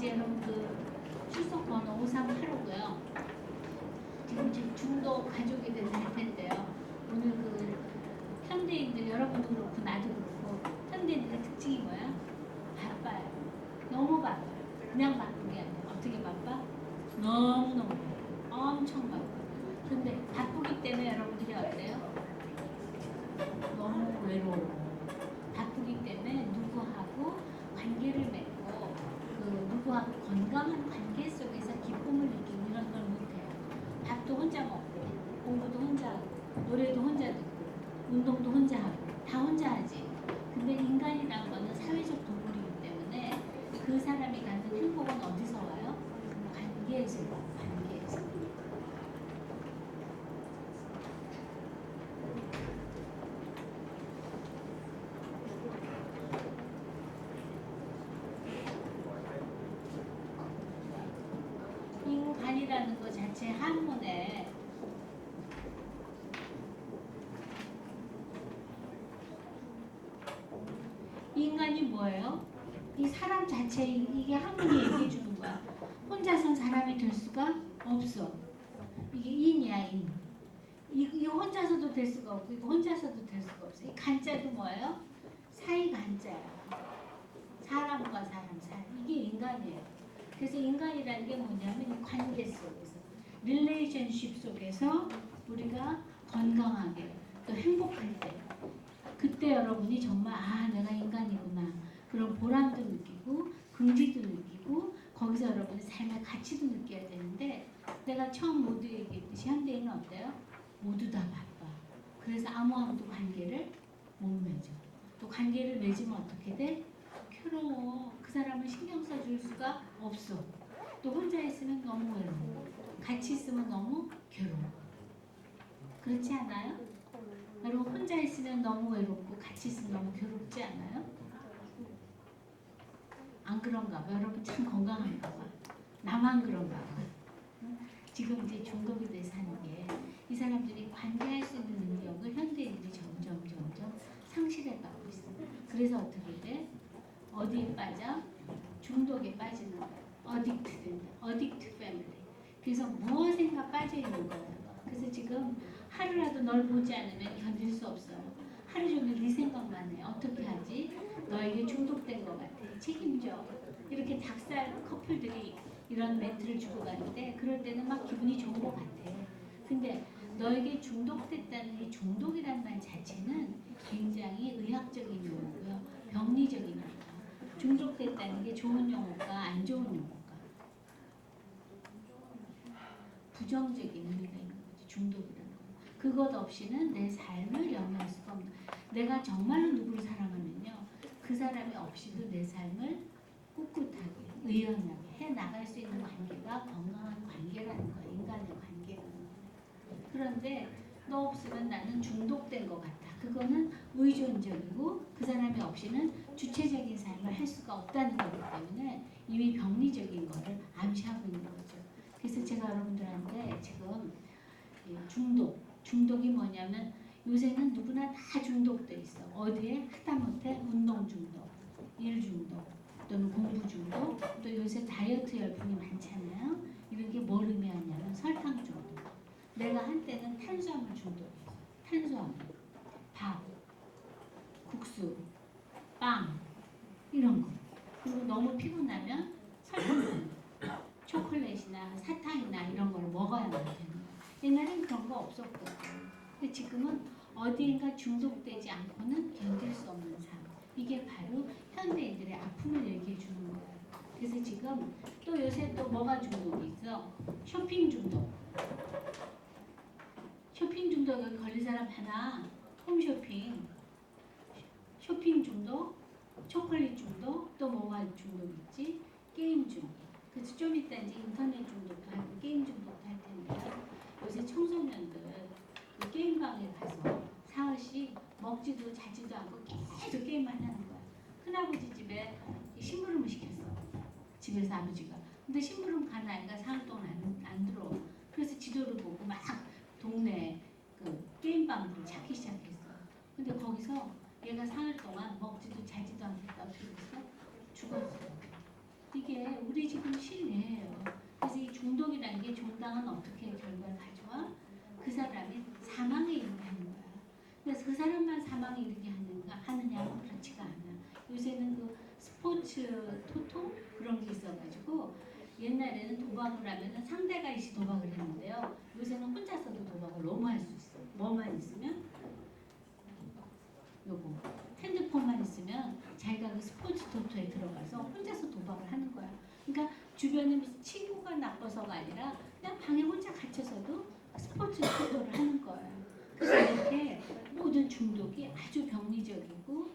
이제 여러분 출석 번호 5385고요. 지금 중도 가족이 될 텐데요. 오늘 현대인들 여러분도 그렇고 나도 그렇고 현대인들의 특징이 뭐야? 바빠요. 너무 바빠요. 그냥 바쁜 게 아니라 어떻게 바빠? 너무너무 엄청 바빠. 근데 바쁘기 때문에 여러분들이 어때요? 너무 외로워. 바쁘기 때문에 누구하고 관계를 맺고 누구하고 건강한 관계 속에서 기쁨을 느끼고 이런 걸 못해요. 밥도 혼자 먹고 공부도 혼자 하고 노래도 혼자 듣고 운동도 혼자 하고 다 혼자 하지. 근데 인간이라는 거는 사회적 동물이기 때문에 그 사람이 갖는 행복은 어디서 와요? 관계에서 와요. 관계에서. 인간이라는 것 자체 한문에 인간이 뭐예요? 이 사람 자체 이게 한문이 얘기해 주는 거야. 혼자선 사람이 될 수가 없어. 이게 인이야 인. 이 혼자서도 될 수가 없고 이거 혼자서도 될 수가 없어. 이 간자도 뭐예요? 사이 간자야. 사람과 사람 사이. 이게 인간이에요. 그래서 인간이라는 게 뭐냐면 이 관계 속에서 릴레이션십 속에서 우리가 건강하게 또 행복할 때 그때 여러분이 정말 내가 인간이구나 그런 보람도 느끼고 긍지도 느끼고 거기서 여러분의 삶의 가치도 느껴야 되는데 내가 처음 모두 얘기했듯이 현대인은 어때요? 모두 다 바빠. 그래서 아무도 관계를 못 맺어. 또 관계를 맺으면 어떻게 돼? 괴로워. 그 사람을 신경 써줄 수가 없어. 또 혼자 있으면 너무 외로워. 같이 있으면 너무 괴로워. 그렇지 않아요? 여러분 혼자 있으면 너무 외롭고 같이 있으면 너무 괴롭지 않아요? 안 그런가 봐. 여러분 참 건강한가 봐. 나만 그런가 봐. 지금 이제 중독이 돼서 하는 게 이 사람들이 관계할 수 있는 능력을 현대인들이 점점 상실해가고 있어. 그래서 어떻게 돼? 어디에 빠져? 중독에 빠지는 거야. 어딕트 된다. 어딕트 패밀리. 그래서 무엇인가 빠져있는 거예요. 그래서 지금 하루라도 널 보지 않으면 견딜 수 없어요. 하루 종일 네 생각만 해. 어떻게 하지? 너에게 중독된 것 같아. 책임져. 이렇게 닭살 커플들이 이런 멘트를 주고 가는데 그럴 때는 막 기분이 좋은 것 같아. 근데 너에게 중독됐다는 이 중독이란 말 자체는 굉장히 의학적인 용어고요. 병리적인 용어. 중독됐다는 게 좋은 용어가 안 좋은 용어가. 부정적인 의미가 있는 거지. 중독이라는 거. 그것 없이는 내 삶을 영위할 수가 없는. 내가 정말로 누구를 사랑하면요. 그 사람이 없이도 내 삶을 꿋꿋하게, 의연하게 해나갈 수 있는 관계가 건강한 관계라는 거야. 인간의 관계라는 거야. 그런데 너 없으면 나는 중독된 것 같아. 그거는 의존적이고 그 사람이 없이는 주체적인 삶을 할 수가 없다는 거기 때문에 이미 병리적인 거를 암시하고 있는 거죠. 그래서 제가 여러분들한테 지금 중독이 뭐냐면 요새는 누구나 다 중독돼 있어. 어디에? 하다못해 운동 중독, 일 중독, 또는 공부 중독, 또 요새 다이어트 열풍이 많잖아요. 이런 게 뭘 의미하냐면 설탕 중독. 내가 한때는 탄수화물 중독이었어. 탄수화물, 밥, 국수, 빵 이런 거. 그리고 너무 피곤하면 설탕, 초콜릿이나 사탕이나 이런 걸 먹어야만 되는 거야. 옛날엔 그런 거 없었고. 근데 지금은 어디인가 중독되지 않고는 견딜 수 없는 삶. 이게 바로 현대인들의 아픔을 얘기해 주는 거예요. 그래서 지금 또 요새 또 뭐가 중독이 있어? 쇼핑 중독. 쇼핑 중독에 걸린 사람 하나, 홈쇼핑, 쇼핑 중독, 초콜릿 중독, 또 뭐가 중독 있지? 게임 중독. 그래서 좀 이따 이제 인터넷 중독도 하고 게임 중독도 할 텐데요. 요새 청소년들 그 게임방에 가서 사흘씩 먹지도 자지도 않고 계속 게임만 하는 거야. 큰아버지 집에 심부름을 시켰어. 집에서 아버지가. 근데 심부름 간 아이가 사흘 동안 안 들어와. 그래서 지도를 보고 막 동네 그 게임방을 찾기 시작했어. 근데 거기서 얘가 사흘 동안 먹지도 자지도 않겠다 어떻게 됐어? 죽었어. 이게 우리 지금 실내예요. 그래서 이 중독이라는 게 종당은 어떻게 결과를 가져와? 그 사람이 사망에 이르게 하는 거야. 그래서 그 사람만 사망에 이르게 하느냐는 그렇지가 않아. 요새는 그 스포츠 토토 그런 게 있어가지고 옛날에는 도박을 하면은 상대가 이시 도박을 했는데요. 요새는 혼자서도 도박을 너무 할 수 있어. 뭐만 있으면 요거 핸드폰만 있으면 자기가 그 스포츠 토토에 들어가서 혼자서 도박을 하는 거야. 그러니까 주변에 무슨 친구가 나빠서가 아니라 그냥 방에 혼자 갇혀서도 스포츠 토토를 하는 거예요. 그래서 이렇게 모든 중독이 아주 병리적이고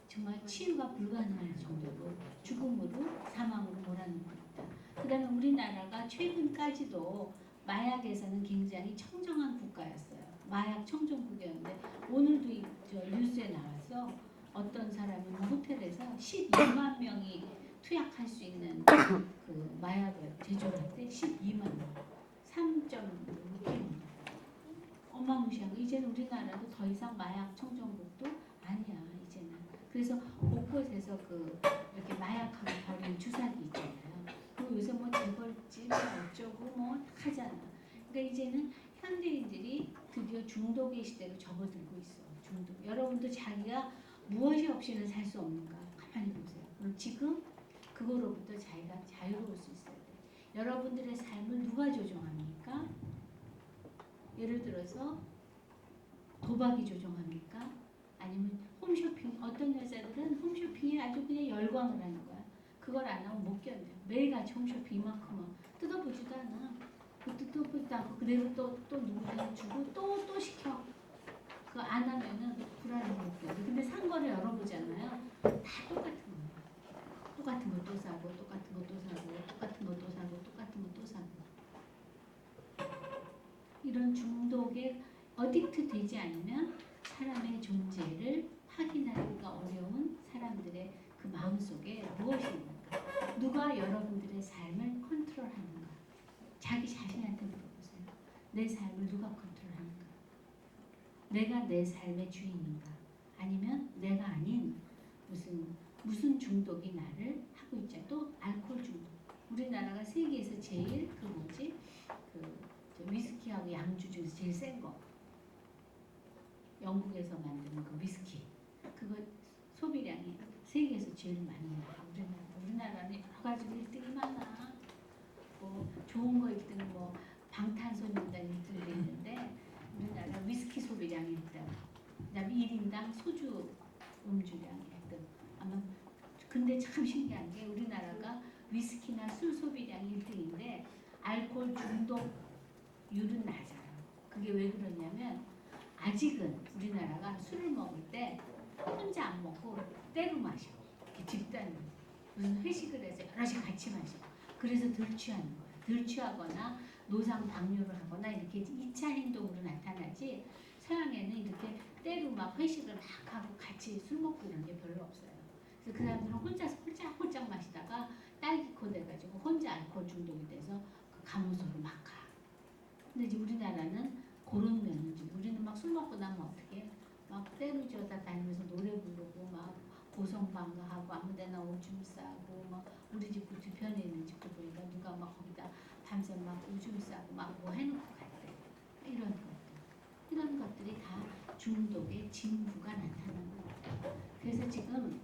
정말 치유가 불가능한 정도로 죽음으로 사망으로 몰아넣고 있다. 그 다음에 우리나라가 최근까지도 마약에서는 굉장히 청정한 국가였어요. 마약 청정국이었는데 오늘도 저 뉴스에 나와서 어떤 사람은 호텔에서 12만 명이 투약할 수 있는 그 마약을 제조할 때 12만 명, 3.6kg. 어마무시한 거. 이제는 우리나라도 더 이상 마약 청정국도 아니야. 이제는. 그래서 곳곳에서 그 이렇게 마약하고 버린 주사기 있잖아요. 그리고 요새 뭐 재벌집 뭐 어쩌고 뭐 하잖아. 그러니까 이제는 현대인들이 드디어 중독의 시대로 접어들고 있어. 중독. 여러분도 자기가 무엇이 없이는 살 수 없는가? 가만히 보세요. 그럼 지금 그거로부터 자기가 자유로울 수 있어야 돼. 여러분들의 삶을 누가 조종합니까? 예를 들어서 도박이 조종합니까? 아니면 홈쇼핑. 어떤 여자들은 홈쇼핑에 아주 그냥 열광을 하는 거야. 그걸 안 하면 못 견뎌. 매일같이 홈쇼핑 이만큼은 뜯어보지도 않아. 뜯어보지도 않고 그대로 또 누구한테 주고 또 시켜. 그거 안 하면은 불안해 못 견뎌. 근데 산 거를 열어보잖아요. 다 똑같은 거야. 똑같은 거 또 사고 똑같은 거 또 사고 똑같은 거 또 사고 똑같은 거 또 사고. 이런 중독에 어딕트 되지 않으면 사람의 존재를 확인하기가 어려운 사람들의 그 마음속에 무엇이 있는가? 누가 여러분들의 삶을 컨트롤하는가? 자기 자신한테 물어보세요. 내 삶을 누가 컨트롤하는가? 내가 내 삶의 주인인가? 아니면 내가 아닌 무슨 중독이 나를 하고 있자. 또 알코올 중독. 우리나라가 세계에서 제일 위스키하고 양주 중에서 제일 센 거. 영국에서 만드는 그 위스키. 그거 소비량이 세계에서 제일 많이 나와. 우리나라는 여러 가지 1등이 많아. 뭐 좋은 거 1등 뭐 방탄소년단 1등도 있는데 우리나라 위스키 소비량이 1등. 그다음에 1인당 소주 음주량이 1등. 아마 근데 참 신기한 게 우리나라가 위스키나 술 소비량이 1등인데 알코올 중독률은 낮아요. 그게 왜 그러냐면 아직은 우리나라가 술을 먹을 때 혼자 안 먹고 때로 마셔. 이렇게 집단으로. 무슨 회식을 해서 여럿이 같이 마셔. 그래서 덜 취하는 거야. 덜 취하거나 노상 당뇨를 하거나 이렇게 2차 행동으로 나타나지 서양에는 이렇게 때로 막 회식을 막 하고 같이 술 먹고 이런 게 별로 없어요. 그래서 그 사람들은 혼자서 홀짝홀짝 마시다가 딸기코 돼가지고 혼자 알코올 중독이 돼서 그 감옥으로 막 가. 근데 이제 우리나라는 그런 면이지. 우리는 막 술 먹고 나면 어떻게 막 때로지어다 다니면서 노래 부르고 막 고성방가하고 아무데나 오줌 싸고 막 우리 집 그 뒤편에 있는 집도 보니까 누가 막 거기다 밤새 막 오줌 싸고 막 뭐 해놓고 갔대. 이런 것들이 다 중독의 징후가 나타나는 거예요. 그래서 지금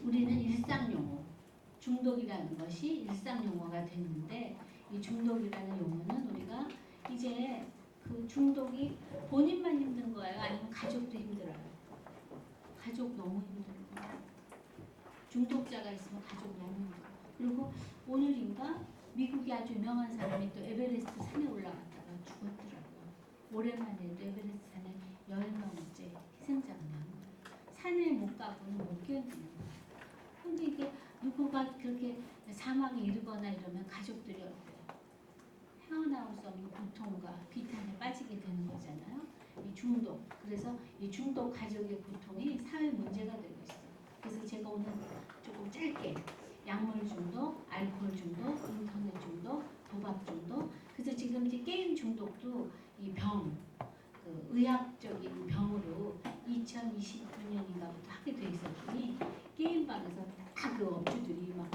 우리는 일상용어 중독이라는 것이 일상용어가 됐는데 이 중독이라는 용어는 우리가 이제 그 중독이 본인만 힘든 거예요? 아니면 가족도 힘들어요? 가족 너무 힘들어요. 중독자가 있으면 가족 너무 힘들어요. 그리고 오늘인가 미국의 아주 유명한 사람이 또 에베레스트 산에 올라갔다가 죽었더라고요. 오랜만에도 에베레스트 산에 10명째 희생자가 나온 거예요. 산에 못 가고는 못 견디는 거예요. 근데 이게 누구가 그렇게 사망에 이르거나 이러면 가족들이 어때요? 헤어나올 수 없는 고통과 비탄에 빠지게 되는 거잖아요. 이 중독. 그래서 이 중독 가족의 고통이 사회 문제가 되고 있어요. 그래서 제가 오늘 조금 짧게 약물 중독, 알코올 중독, 인터넷 중독, 도박 중독. 그래서 지금 이제 게임 중독도 이 병, 그 의학적인 병으로 2029년인가부터 하게 돼 있었더니 게임방에서 다 그 업주들이 막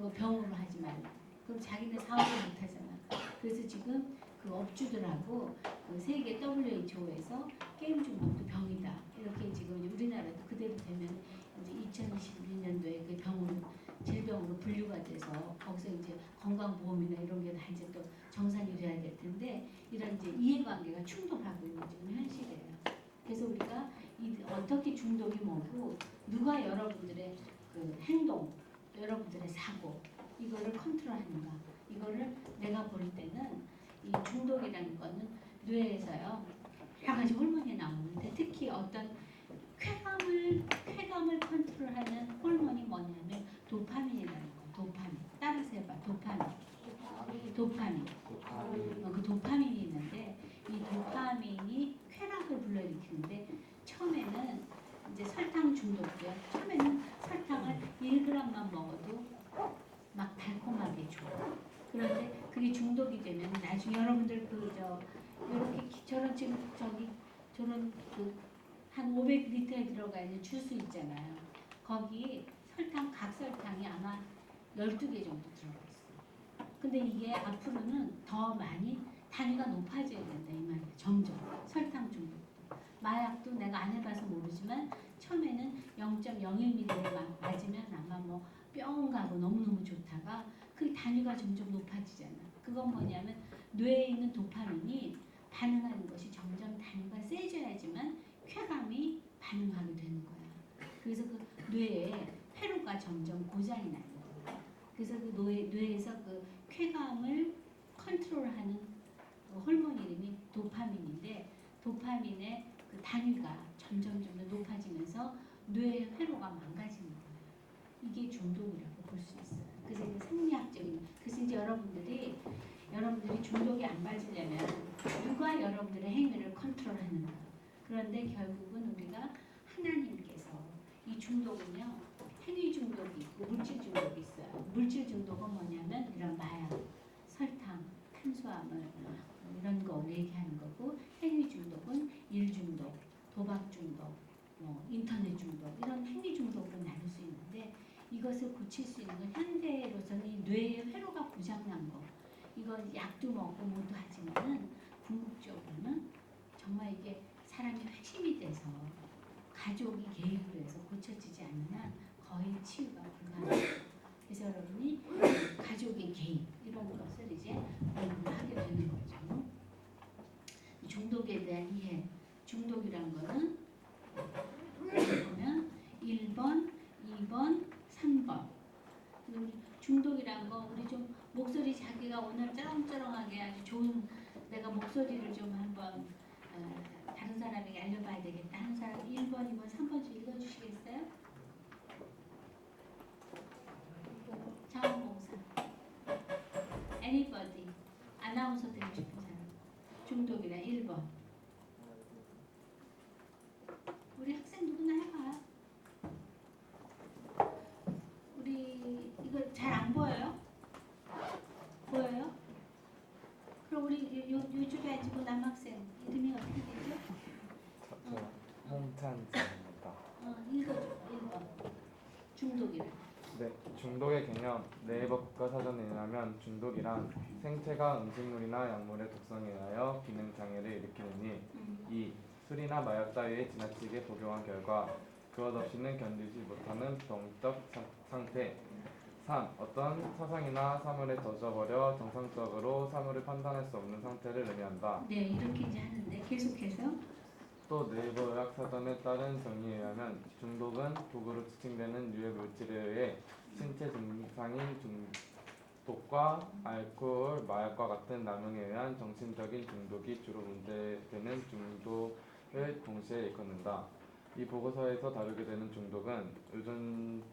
저거 병으로 하지 말라. 그럼 자기네 사업을 못 하잖아. 그래서 지금 그 업주들하고 그 세계 WHO에서 게임 중독도 병이다. 이렇게 지금 우리나라도 그대로 되면 이제 2021년도에 그 병으로 질병으로 분류가 돼서 거기서 이제 건강보험이나 이런 게 다 이제 또 정산이 돼야 될 텐데 이런 이제 이해관계가 충돌하고 있는 지금 현실이에요. 그래서 우리가 어떻게 중독이 뭐고 누가 여러분들의 그 행동, 여러분들의 사고 이거를 컨트롤하는가 이거를 내가 볼 때는 이 중독이라는 거는 뇌에서요 여러 가지 호르몬이 나오는데 특히 어떤 쾌감을 컨트롤하는 호르몬이 뭐냐면 도파민이라는 거예요. 도파민. 따라서 해봐. 도파민. 그 도파민이 있는데 이 도파민이 쾌락을 불러일으키는데 처음에는 이제 설탕 중독이요. 처음에는 설탕을 1g만 먹어도 막 달콤하게 줘. 그런데 그게 중독이 되면 나중에 여러분들 이렇게 저런 지금 저런 한 500리터에 들어가 있는 주스 있잖아요. 거기 각설탕이 아마 12개 정도 들어가 있어요. 근데 이게 앞으로는 더 많이 단위가 높아져야 된다 이 말이에요. 점점 설탕 중독도. 마약도 내가 안 해봐서 모르지만 처음에는 0.01ml 맞으면 아마 뭐 뿅 가고 너무너무 좋다가 그 단위가 점점 높아지잖아. 그건 뭐냐면 뇌에 있는 도파민이 반응하는 것이 점점 단위가 세져야지만 쾌감이 반응하게 되는 거야. 그래서 그 뇌에 회로가 점점 고장이 나는 거야. 그래서 그 뇌에서 그 쾌감을 컨트롤하는 그 호르몬 이름이 도파민인데 도파민의 그 단위가 점점 높아지면서 뇌의 회로가 망가지는 거예요. 이게 중독이라고 볼 수 있어요. 그래서 이제 생리학적인 그래서 이제 여러분들이 중독이 안 빠지려면 누가 여러분들의 행위를 컨트롤하는가. 그런데 결국은 우리가 하나님께서 이 중독은요 행위 중독이 있고 물질 중독이 있어요. 물질 중독은 뭐냐면 이런 마약, 설탕, 탄수화물 이런 거 얘기하는 거고 행위 중독은 일 중독, 도박 중독, 인터넷 중독 이런 행위 중독으로 나눌 수 있는데 이것을 고칠 수 있는 건 현대로서는 이 뇌의 회로가 고장난 거 이거 약도 먹고 뭐도 하지만은 궁극적으로는 정말 이게 사람이 회심이 돼서 가족이 개입을 해서 고쳐지지 않는 한 거의 치유가 불가능해요. 그래서 여러분이 가족의 개입 이런 것을 이제 공부를 하게 되는 거죠. 중독에 대한 이해. 중독이란 거는 보면 1번, 2번, 3번. 중독이란 거 우리 좀 목소리 자기가 오늘 쩌렁쩌렁하게 아주 좋은 내가 목소리를 좀 한번 다른 사람에게 알려봐야 되겠다 하는 사람 1번, 2번, 3번 좀 읽어주시겠어요? 자원봉사 Anybody 아나운서 되고 싶은 사람 중독이란 1번 우리 학생 누구나 해봐. 우리 이거 잘 안 보여요? 보여요? 그럼 우리 요쪽에 앉고 남학생 이름이 어떻게 되죠? 홍찬입니다. 읽어줘. 1번 중독이란 네, 중독의 개념 네이버 국가사전에 의하면 중독이란 생체가 음식물이나 약물의 독성에 의하여 기능 장애를 일으키느니 2. 술이나 마약 따위에 지나치게 복용한 결과 그것 없이는 견디지 못하는 병적 상태 3. 어떤 사상이나 사물에 젖어버려 정상적으로 사물을 판단할 수 없는 상태를 의미한다. 네, 이렇게 이제 하는데 계속해서 또 네이버 의학사전에 따른 정의에 의하면 중독은 독으로 지칭되는 유해 물질에 의해 신체 증상인 중독과 알코올, 마약과 같은 남용에 의한 정신적인 중독이 주로 문제되는 중독을 동시에 일컫는다. 이 보고서에서 다루게 되는 중독은 의존중적인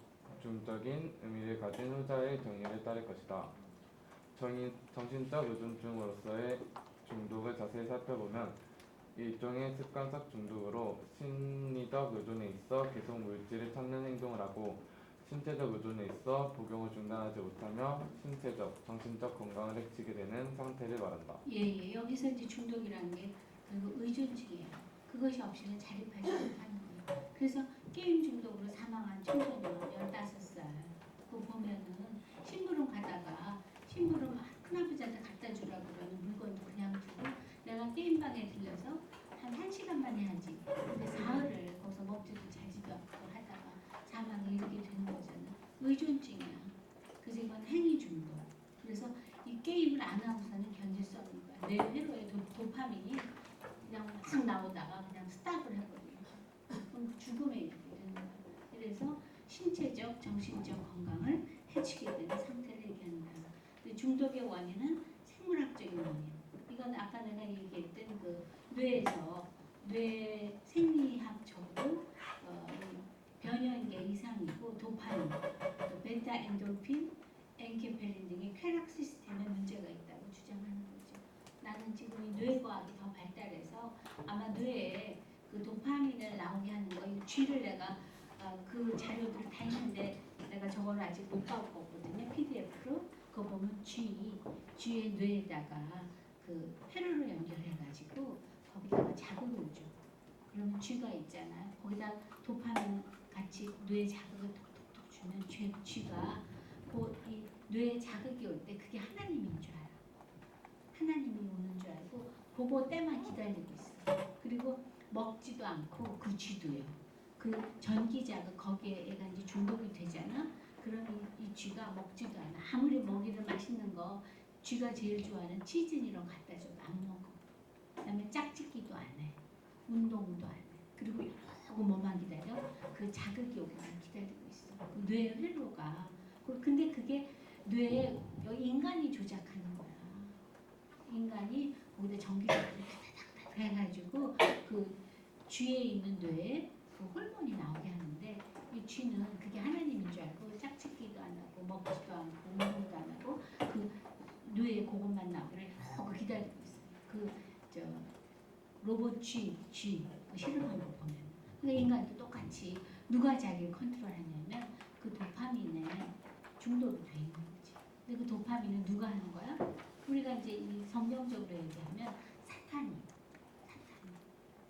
의미를 가진 후자의 정의를 따를 것이다. 정신적 의존증으로서의 중독을 자세히 살펴보면 일종의 습관적 중독으로 심리적 의존에 있어 계속 물질을 찾는 행동을 하고 신체적 의존에 있어 복용을 중단하지 못하며 신체적, 정신적 건강을 해치게 되는 상태를 말한다. 예, 여기서 이제 중독이라는 게 결국 의존증이에요. 그것이 없이는 자립하지 못하는 거예요. 그래서 게임 중독으로 사망한 청소년 15살 그거 보면은 신분 죽음에 이르게 되는 거야. 그래서 신체적, 정신적 건강을 해치게 되는 상태를 얘기한다. 근데 중독의 원인은 생물학적인 원인. 이건 아까 내가 얘기했던 그 뇌에서 뇌 생리학적으로 변형계 이상이고 도파민, 또 베타 엔돌핀, 엔케펠린 등의 쾌락 시스템에 문제가 있다고 주장하는 거죠. 나는 지금 이 뇌과학이 더 발달해서 아마 뇌에 그 도파민을 나오게 하는 거, 이 쥐를 내가 그 자료들을 다 있는데 내가 저걸 아직 못 봤거든요. PDF로. 그거 보면 쥐의 뇌에다가 그 회로를 연결해가지고 거기다가 자극을 줘. 그러면 쥐가 있잖아요. 거기다 도파민 같이 뇌 자극을 톡톡톡 주면 쥐가 이 뇌에 자극이 올 때 그게 하나님인 줄 알아. 하나님이 오는 줄 알고 그거 때만 기다리고 있어. 그리고 먹지도 않고 그 쥐도요. 그 전기 자극 거기에 얘가 이제 중독이 되잖아. 그러면 이 쥐가 먹지도 않아. 아무리 먹이를 맛있는 거 쥐가 제일 좋아하는 치즈니 이런 거 갖다 줘도 안 먹어. 그다음에 짝짓기도 안 해. 운동도 안 해. 그리고 이러고 뭐만 기다려? 그 자극이 오기만 기다리고 있어. 그 뇌 회로가. 근데 그게 뇌에 인간이 조작하는 거야. 인간이 거기다 전기를 다닥다닥 해가지고 그 쥐에 있는 뇌에 그 호르몬이 나오게 하는데 이 쥐는 그게 하나님인 줄 알고 짝짓기도 안 하고 먹지도 않고 운동도 안 하고 그 뇌에 그것만 나오기를 이러고 기다리고 있어요. 그 로봇 쥐 그 실험한 거 보면. 근데 인간도 똑같이 누가 자기를 컨트롤하냐면 그 도파민에 중독이 돼 있는 거지. 근데 그 도파민은 누가 하는 거야? 우리가 이제 이 성경적으로 얘기하면 사탄이.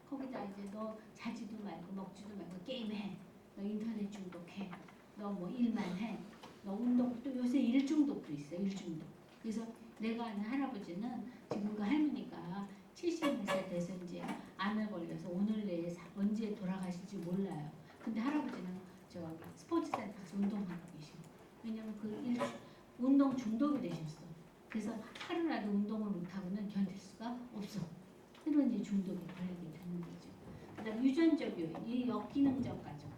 거기다 이제 너 자지도 말고 먹지도 말고 게임해. 너 인터넷 중독해. 너 뭐 일만 해. 너 운동 또 요새 일 중독도 있어. 일 중독. 그래서 내가 아는 할아버지는 지금 그 할머니가 70몇 돼서 이제 암에 걸려서 오늘 내에 언제 돌아가실지 몰라요. 근데 할아버지는 저 스포츠센터에서 운동하고 계시고. 왜냐면 그 운동 중독이 되셨어. 그래서 하루라도 운동을 못하고는 견딜 수가 없어. 그런 이제 중독에 걸리게 되는 거죠. 그다음 유전적 요인, 이 역기능적 가족.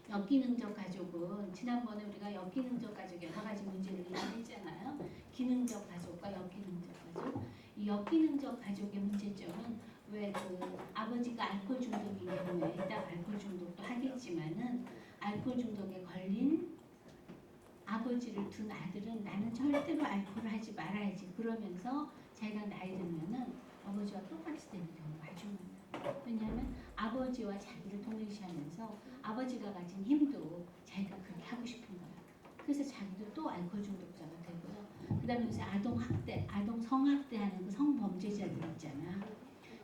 역기능적 가족은 지난번에 우리가 역기능적 가족 여러 가지 문제를 얘기했잖아요. 기능적 가족과 역기능적 가족. 이 역기능적 가족의 문제점은 왜 그 아버지가 알코올 중독인 경우에 이따 알코올 중독도 하겠지만은 알코올 중독에 걸린 아버지를 둔 아들은 나는 절대로 알코올을 하지 말아야지 그러면서 자기가 나이 들면은 아버지와 똑같이 되는 경우가 아주 많아요. 왜냐하면 아버지와 자기를 동일시하면서 아버지가 가진 힘도 자기가 그렇게 하고 싶은 거야. 그래서 자기도 또 알코올 중독자가 되고요. 그 다음에 요새 아동학대, 아동 성학대하는 그 성범죄자들 있잖아.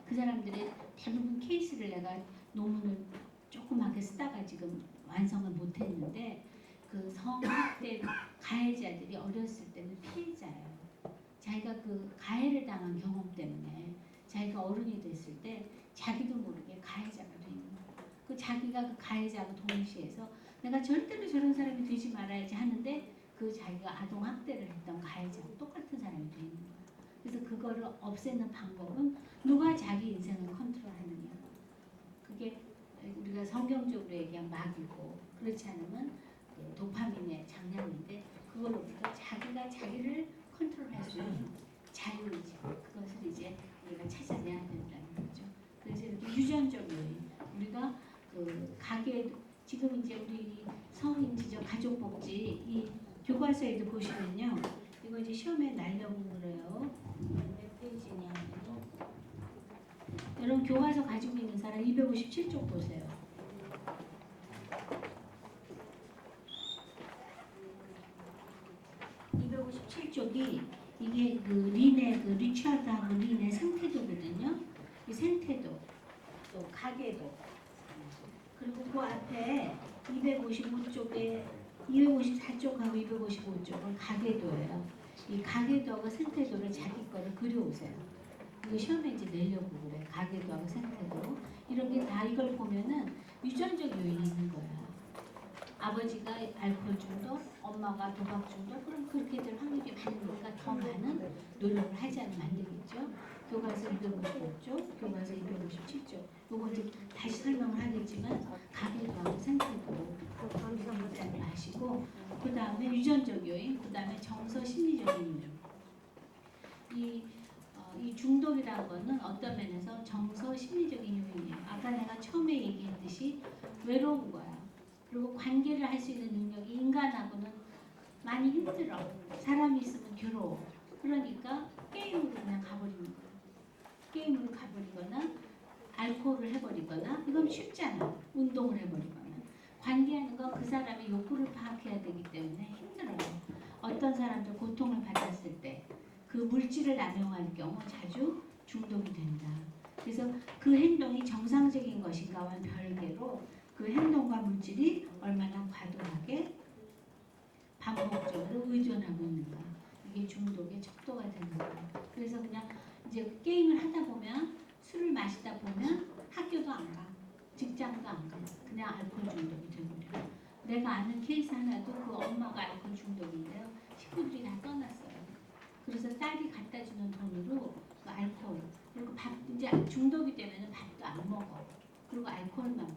그 사람들의 대부분 케이스를 내가 논문을 조그맣게 쓰다가 지금 완성을 못했는데 그 성학대 가해자들이 어렸을 때는 피해자예요. 자기가 그 가해를 당한 경험 때문에 자기가 어른이 됐을 때 자기도 모르게 가해자가 되는 거예요. 그 자기가 그 가해자하고 동시에서 내가 절대로 저런 사람이 되지 말아야지 하는데 그 자기가 아동 학대를 했던 가해자하고 똑같은 사람이 되는 거예요. 그래서 그거를 없애는 방법은 누가 자기 인생을 컨트롤하느냐. 그게 우리가 성경적으로 얘기한 마귀고 그렇지 않으면 그 도파민의 장난인데 그걸 우리가 자기가 자기를 컨트롤할 수 있는 자유의지 그것을 이제 우리가 찾아내야 된다는 거죠. 그래서 이렇게 유전적 요인 우리가 그 가게 지금 이제 우리 성인지적 가족복지 이 교과서에도 보시면요 이거 이제 시험에 날려본 거래요. 몇 페이지냐? 여러분 교과서 가지고 있는 사람 257쪽 보세요. 257쪽이 이게 그 린의 그 리처드하고 린의 생태도거든요. 이 생태도 또 가계도 그리고 그 앞에 255쪽에 254쪽하고 255쪽은 가계도예요. 이 가계도하고 생태도를 자기 거를 그려오세요. 이거 시험에 이제 내려고 그래. 가계도하고 생태도 이런 게 다 이걸 보면은 유전적 요인이 있는 거야. 아버지가 알코올 중독, 엄마가 도박 중독, 그럼 그렇게 될 확률이 많으니까 더 많은 노력을 하지 않으면 안 되겠죠. 교과서 255쪽, 교과서 257쪽 요거 이제 다시 설명을 하겠지만 가게도 생태도 일단 마시고 그 다음에 유전적 요인, 그 다음에 정서 심리적인 요인. 이 중독이라는 거는 어떤 면에서 정서 심리적인 요인이에요. 아까 내가 처음에 얘기했듯이 외로운 거야. 그리고 관계를 할 수 있는 능력이 인간하고는 많이 힘들어. 사람이 있으면 괴로워. 그러니까 게임으로 그냥 가버리는 거야. 게임으로 가버리거나 알코올을 해버리거나 이건 쉽잖아. 운동을 해버리거나. 관계하는 건 그 사람의 욕구를 파악해야 되기 때문에 힘들어요. 어떤 사람들 고통을 받았을 때 그 물질을 남용할 경우 자주 중독이 된다. 그래서 그 행동이 정상적인 것인가와는 별개로 그 행동과 물질이 얼마나 과도하게 반복적으로 의존하고 있는가. 이게 중독의 척도가 되는 거예요. 그래서 그냥 이제 게임을 하다 보면 술을 마시다 보면 학교도 안 가. 직장도 안 가. 그냥 알코올 중독이 되버려요. 내가 아는 케이스 하나도 그 엄마가 알코올 중독인데요. 식구들이 다 떠났어요. 그래서 딸이 갖다 주는 돈으로 그 알코올 그리고 밥 이제 중독이 되면 밥도 안 먹어. 그리고 알코올만 먹어.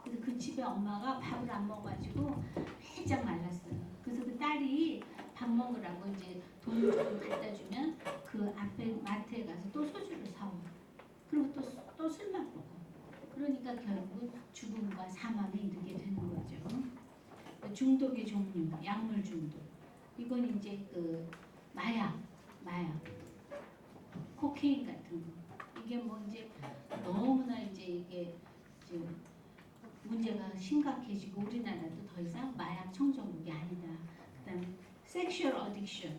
그래서 그 집에 엄마가 밥을 안 먹어가지고 배짝 말랐어요. 그래서 그 딸이 밥 먹으라고 이제 돈을 조금 갖다 주면 그 앞에 마트에 가서 또 소주를 사와. 그리고 또 술만 먹어. 그러니까 결국 죽음과 사망에 이르게 되는 거죠. 중독의 종류, 약물 중독. 이건 이제 그 마약, 코케인 같은 거. 이게 뭐 이제 너무나 이제 이게 지금 문제가 심각해지고 우리나라도 더 이상 마약 청정국이 아니다. 그다음에 섹슈얼 어딕션.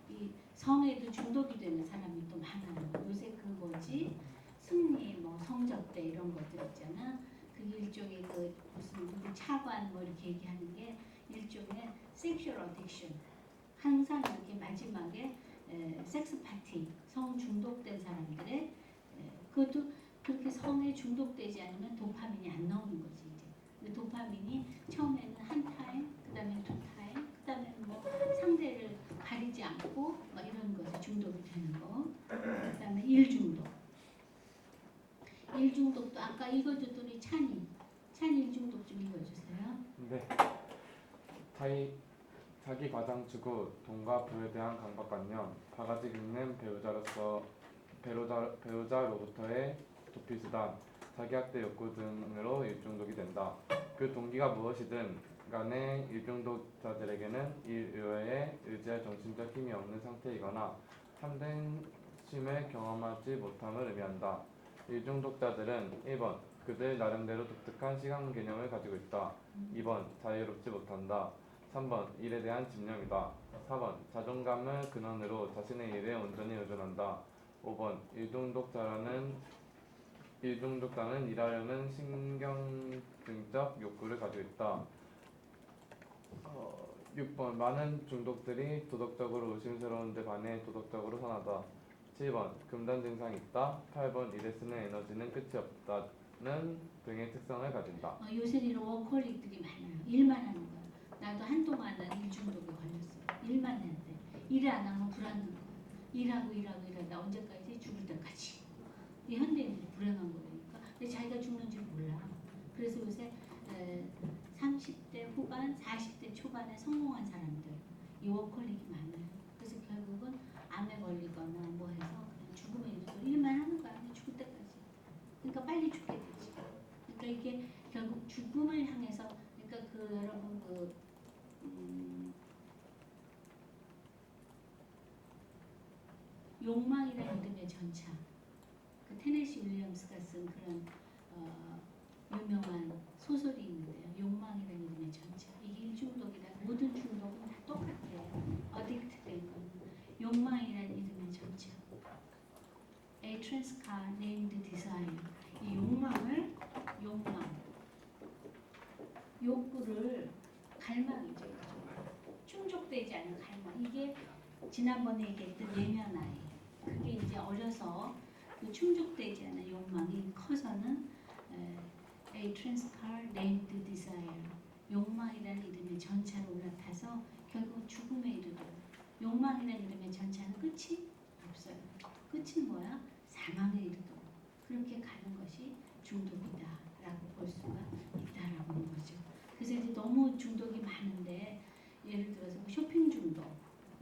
이 성에도 중독이 되는 사람이 또 많아요. 요새 그 뭐지? 승리, 뭐 성적대 이런 것들 있잖아. 그게 일종의 그 무슨 누구 차관 뭐 이렇게 얘기하는 게 일종의 섹슈얼 어딕션. 항상 이렇게 마지막에 섹스 파티, 성 중독된 사람들의 그것도 그렇게 성에 중독되지 않으면 도파민이 안 나오는 거지 이제. 근데 도파민이 처음에는 한 타임, 그다음에 두 타임, 그다음에 뭐 상대를 가리지 않고 막 이런 것에 중독이 되는 거. 그다음에 일 중독. 일 중독도 아까 읽어줬더니 찬이 일 중독 좀 읽어주세요. 네. 자기 과장 추구, 돈과 부에 대한 강박관념, 바가지 긁는 배우자로부터의 도피수단, 자기학대 욕구 등으로 일중독이 된다. 그 동기가 무엇이든 간에 일중독자들에게는 일 외에 의지할 정신적 힘이 없는 상태이거나 참된 쉼을 경험하지 못함을 의미한다. 일중독자들은 1번 그들 나름대로 독특한 시간 개념을 가지고 있다. 2번 자유롭지 못한다. 3번 일에 대한 집념이다. 4번 자존감을 근원으로 자신의 일에 온전히 의존한다. 5번 일중독자는 일하려는 신경증적 욕구를 가지고 있다. 6번 많은 중독들이 도덕적으로 의심스러운 데 반해 도덕적으로 선하다. 7번 금단 증상이 있다. 8번 일에 쓰는 에너지는 끝이 없다는 등의 특성을 가진다. 요새는 이런 워커홀릭들이 많아요. 일만 하는 거야. 나도 한동안은 일 중독에 걸렸어. 일만 했는데 일을 안 하면 불안한 거야. 일하다 언제까지? 죽을 때까지. 이 현대인들이 불행한 거니까. 근데 자기가 죽는 줄 몰라. 그래서 요새 30대 후반, 40대 초반에 성공한 사람들 이 워커홀릭이 많아요. 그래서 결국은 암에 걸리거나 뭐 해서 그냥 죽음에 이르고 일만 하는 거야. 그냥 죽을 때까지. 그러니까 빨리 죽게 되지. 그러니까 이게 결국 죽음을 향해서 그러니까 그 여러분 욕망이라는 이름의 전차. 그 테네시 윌리엄스가 쓴 그런 유명한 소설이 있는데요. 욕망이라는 이름의 전차. 이게 일중독이다. 모든 중독은 다 똑같아요. 어딕트 된 건. 욕망이라는 이름의 전차. A train car named desire. 이 욕구를 갈망이죠. 충족되지 않은 갈망. 이게 지난번에 얘기했던 예면아이. 그게 이제 어려서 그 충족되지 않은 욕망이 커서는 A train car named desire. 욕망이라는 이름의 전차로 올라타서 결국 죽음에 이르도록. 욕망이라는 이름의 전차는 끝이 없어요. 끝은 뭐야? 사망에 이르도록. 그렇게 가는 것이 중독이다라고 볼 수가 있다라고 하는 거죠. 그래서 이제 너무 중독이 많은데 예를 들어서 뭐 쇼핑 중독,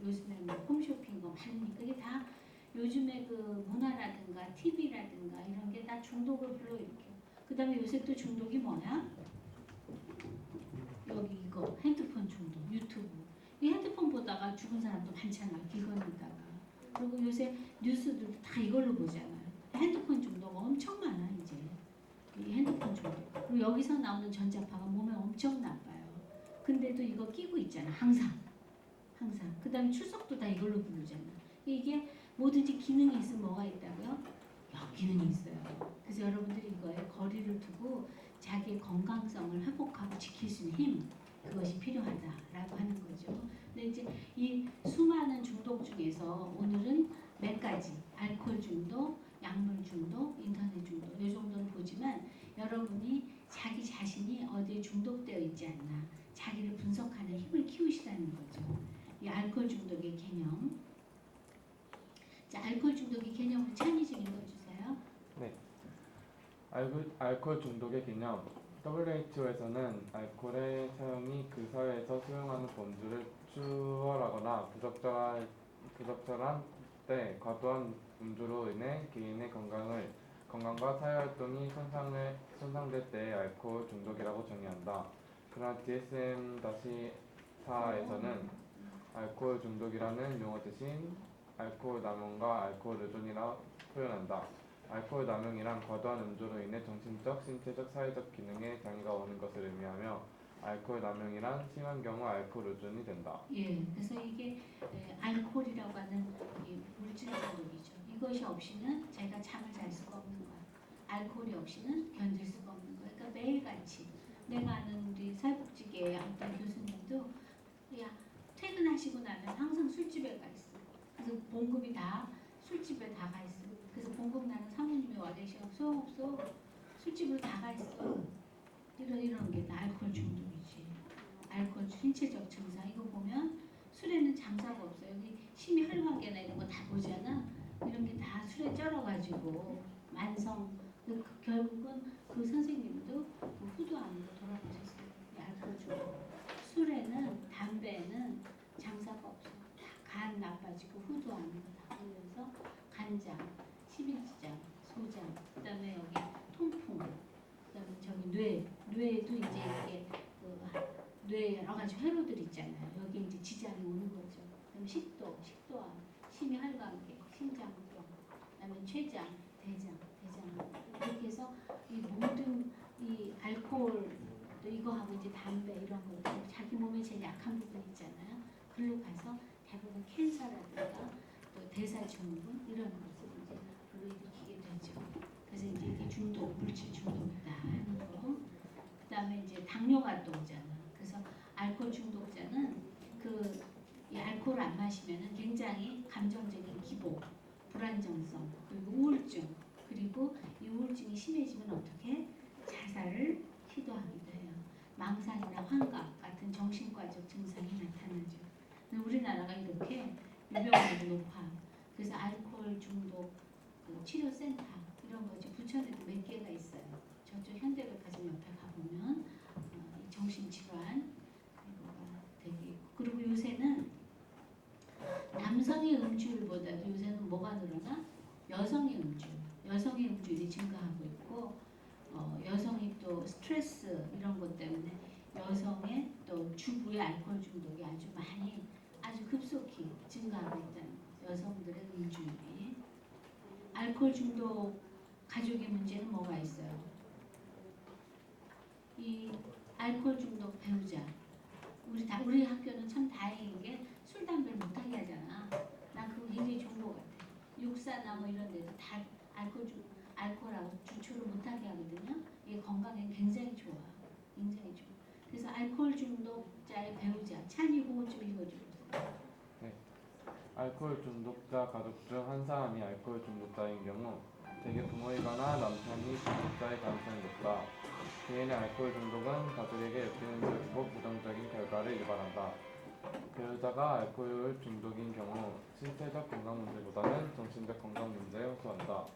요즘에 뭐 홈쇼핑 거 많으니까 이게 다 요즘에 그 문화라든가 TV라든가 이런 게 다 중독을 불러일으켜. 그 다음에 요새 또 중독이 뭐야? 여기 이거 핸드폰 중독, 유튜브. 이 핸드폰 보다가 죽은 사람도 많잖아, 기건이다가. 그리고 요새 뉴스들도 다 이걸로 보잖아요. 핸드폰 중독 엄청 많아 이제. 이 핸드폰 중독. 그리고 여기서 나오는 전자파가 몸에 엄청 나빠요. 근데도 이거 끼고 있잖아, 항상. 항상. 그 다음에 출석도 다 이걸로 부르잖아. 이게 뭐든지 기능이 있으면 뭐가 있다고요? 역기능이 있어요. 그래서 여러분들이 이거에 거리를 두고 자기의 건강성을 회복하고 지킬 수 있는 힘, 그것이 필요하다라고 하는 거죠. 근데 이제 이 수많은 중독 중에서 오늘은 몇 가지, 알코올 중독, 약물 중독, 인터넷 중독 이 정도는 보지만 여러분이 자기 자신이 어디에 중독되어 있지 않나 자기를 분석하는 힘을 키우시라는 거죠. 이 알코올 중독의 개념. 자, 알코올 중독의 개념을 찬이 좀 읽어주세요. 네. 알코올 중독의 개념. WHO에서는 알코올의 사용이 그 사회에서 수용하는 범주를 추월하거나 부적절한 때 과도한 음주로 인해 개인의 건강과 사회활동이 손상될 때의 알코올 중독이라고 정의한다. 그러나 DSM-4에서는 알코올 중독이라는 용어 대신 알코올 남용과 알코올 의존이라 표현한다. 알코올 남용이란 과도한 음주로 인해 정신적, 신체적, 사회적 기능에 장애가 오는 것을 의미하며 알코올 남용이란 심한 경우 알코올 의존이 된다. 예, 그래서 이게 알코올이라고 하는 이 물질 중독이죠. 이것이 없이는 제가 잠을 잘 수가 없는 거야. 알코올이 없이는 견딜 수가 없는 거야. 그러니까 매일같이 내가 아는 우리 사회복지계의 어떤 교수님도 야 퇴근하시고 나면 항상 술집에 가 있어. 그래서 봉급이 다 술집에 다 가 있어. 그래서 봉급 나는 사모님이 와 계셔. 소용없어. 술집으로 다 가 있어. 이런 게 다 알코올 중독이지. 알코올 신체적 증상 이거 보면 술에는 장사가 없어요. 여기 심히 혈관계나 이런 거 다 보잖아. 이런 게 다 술에 쩔어가지고 만성 결국은 그 선생님도 그 후두암으로 돌아가셨어요. 이 알코올 중독. 술에는 담배에는 장사가 없어. 다 간 나빠지고 후두암으로 다 걸려서 간장, 십인지장, 소장, 그다음에 여기 통풍, 그다음에 저기 뇌에도 이제 이게 뇌에 여러 가지 회로들 있잖아요. 여기 이제 지장이 오는 거죠. 그다음에 식도암, 심혈관계, 심장병, 그다음에 췌장, 대장 이렇게 해서 이 모든 이 알코올 또 이거하고 이제 담배 이런 거 자기 몸에 제일 약한 부분 있잖아요. 글로 가서 대부분 캔서라든가 또 대사증후군 이런 것을 이제 불러일으키게 되죠. 그래서 이제 이게 중독, 물질 중독이다 하는 거. 그다음에 이제 당뇨가 또 오잖아. 그래서 알코올 중독자는 이 알코올 안 마시면은 굉장히 감정적인 기복, 불안정성, 그리고 우울증, 그리고 이 우울증이 심해지면 어떻게 자살을 시도하기도 해요. 망상이나 환각 같은 정신과적 증상이 나타나죠. 근데 우리나라가 이렇게 유병률이 높아. 그래서 알코올 중독 치료센터 이런 거 이제 부천에도 몇 개가 있어요. 저쪽 현대백화점 옆에 가보면 이 정신질환 이거가 되게 있고. 그리고 요새는 남성의 음주율보다도 요새는 뭐가 늘어나? 여성의 음주율이 증가하고 있고 여성이 또 스트레스 이런 것 때문에 여성의 또 주부의 알코올 중독이 아주 급속히 증가하고 있다는 거. 여성들의 음주율이. 알코올 중독 가족의 문제는 뭐가 있어요? 이 알코올 중독 배우자. 우리 학교는 참 다행인 게 술 담배를 못하게 하잖아. 난 그거 굉장히 좋은 것 같아. 육사나 뭐 이런 데도 다 알코올하고 주초를 못하게 하거든요. 이게 건강에 굉장히 좋아. 굉장히 좋아. 그래서 알코올 중독자의 배우자 찬이 그거 좀 읽어주세요. 네. 알코올 중독자 가족 중 한 사람이 알코올 중독자인 경우 대개 부모이거나 남편이 중독자의 가능성이 높다. 개인의 알코올 중독은 가족에게 역기능적이고 부정적인 결과를 유발한다. 배우자가 알코올 중독인 경우 신체적 건강 문제보다는 정신적 건강 문제에 호소한다.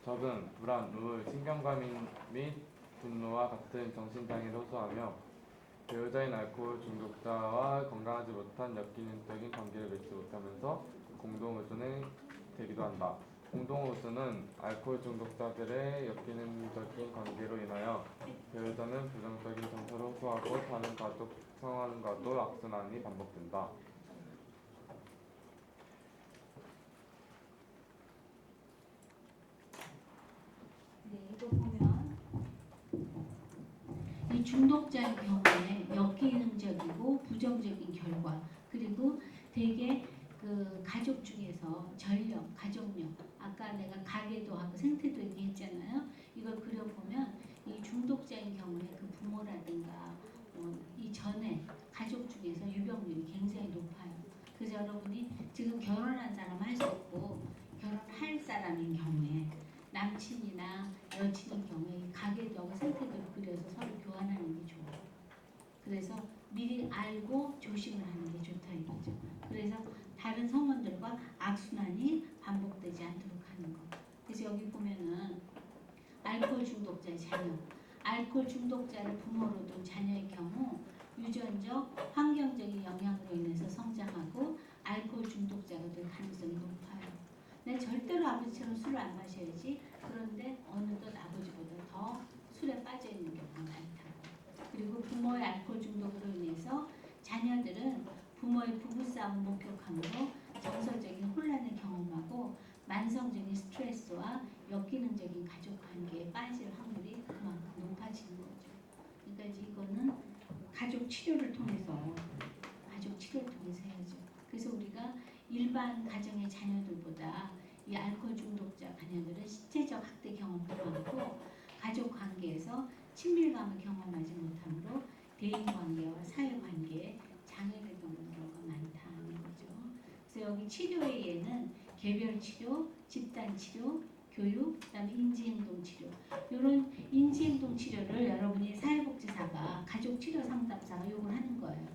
적응, 불안, 우울, 신경과민 및 분노와 같은 정신장애를 호소하며 배우자인 알코올 중독자와 건강하지 못한 역기능적인 관계를 맺지 못하면서 공동의존에 되기도 한다. 공동의존은 알코올 중독자들의 역기능적인 관계로 인하여 배우자는 부정적인 정서를 호소하고 다른 가족 상황과도 악순환이 반복된다. 네, 이거 보면 이 중독자의 경우에 역기능적이고 부정적인 결과 그리고 대개 그 가족 중에서 전력, 가족력 아까 내가 가계도 하고 생태도 얘기했잖아요. 이걸 그려보면 이 중독자인 경우에 그 부모라든가 이 전에 가족 중에서 유병률이 굉장히 높아요. 그래서 여러분이 지금 결혼한 사람 할 수 없고 결혼할 사람인 경우에 남친이나 여친인 경우에 가계도하고 생태도를 그려서 서로 교환하는 게 좋아요. 그래서 미리 알고 조심을 하는 게 좋다 이거죠. 그래서 다른 성원들과 악순환이 반복되지 않도록 하는 거. 그래서 여기 보면은 알코올 중독자의 자녀, 알코올 중독자를 부모로 둔 자녀의 경우 유전적, 환경적인 영향으로 인해서 성장하고 알코올 중독자가 될 가능성이 높아요. 내 절대로 아버지처럼 술을 안 마셔야지. 그런데 어느덧 아버지보다 더 술에 빠져 있는 경우가 많다. 그리고 부모의 알코올 중독으로 인해서 자녀들은 부모의 부부싸움을 목격함으로 정서적인 혼란을 경험하고 만성적인 스트레스와 역기능적인 가족 관계에 빠질 확률이 그만큼 높아지는 거죠. 그러니까 이제 이거는 가족 치료를 통해서 해야죠. 그래서 우리가 일반 가정의 자녀들보다 이 알코올 중독자 자녀들은 신체적 학대 경험도 많고 가족 관계에서 친밀감을 경험하지 못하므로 대인 관계와 사회 관계에 장애를 겪는 경우가 많다는 거죠. 그래서 여기 치료의 예는 개별 치료, 집단 치료, 교육, 그다음에 인지행동 치료. 이런 인지행동 치료를 여러분이 사회복지사가 가족 치료 상담사가 요걸 하는 거예요.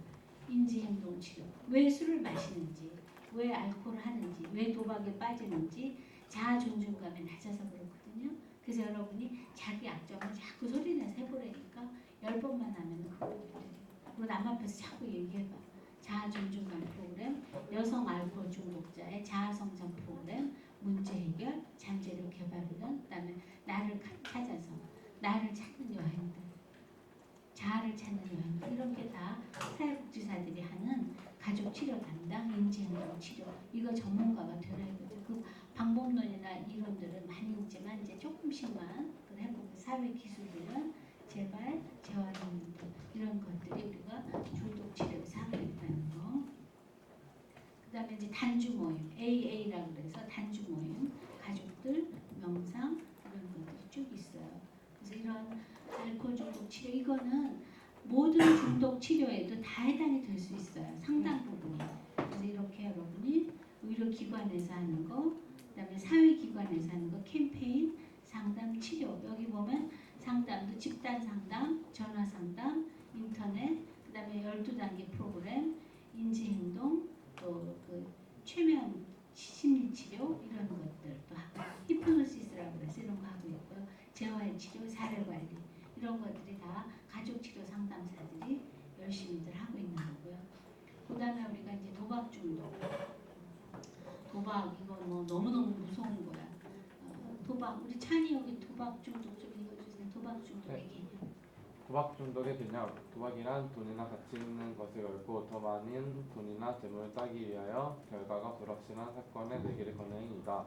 인지행동 치료. 왜 술을 마시는지, 왜 알코올을 하는지, 왜 도박에 빠지는지 자아 존중감이 낮아서 그렇거든요. 그래서 여러분이 자기 약점을 자꾸 소리내서 해보라니까 10번만 하면 그거 돼요. 그리고 남 앞에서 자꾸 얘기해봐. 자아 존중감 프로그램, 여성 알코올 중독자의 자아 성장 프로그램, 문제 해결, 잠재력 개발 훈련, 그다음에 나를 찾아서 나를 찾는 여행들, 자아를 찾는 여행들 이런 게 다 사회복지사들이 하는 가족 치료 담당 인지행동 치료 이거 전문가가 되라 이거죠. 그 방법론이나 이론들은 많이 있지만 이제 조금씩만 해보고 사회 기술들은 재발, 재활용들 이런 것들이 우리가 중독 치료에서 하고 있다는 거. 그다음에 이제 단주 모임 AA라고 그래서 단주 모임 가족들 명상 이런 것들이 쭉 있어요. 그래서 이런 알코올 중독 치료 이거는 모든 중독 치료에도 다 해당이 될 수 있어요. 상당 부분이. 그래서 이렇게 여러분이 의료기관에서 하는 거, 그다음에 사회기관에서 하는 거, 캠페인, 상담, 치료. 여기 보면 상담도 집단 상담, 전화 상담, 인터넷, 그다음에 12단계 프로그램, 인지행동, 또 그 최면 심리치료 이런 것들도 하고 히프노시스라고 해서 이런 거 하고 있고요. 재활치료, 사례관리 이런 것들이 다 가족치료 상담사들이 열심히들 하고 있는 거고요. 그 다음에 우리가 이제 도박 중독. 도박 이거 뭐 너무너무 무서운 거야. 도박 우리 찬이 여기 도박 중독 좀 읽어주세요. 도박 중독의 개념. 도박 중독의 개념. 도박이란 돈이나 가치 있는 것을 걸고 더 많은 돈이나 재물을 따기 위하여 결과가 불확실한 사건에 내기를 거는 행위다.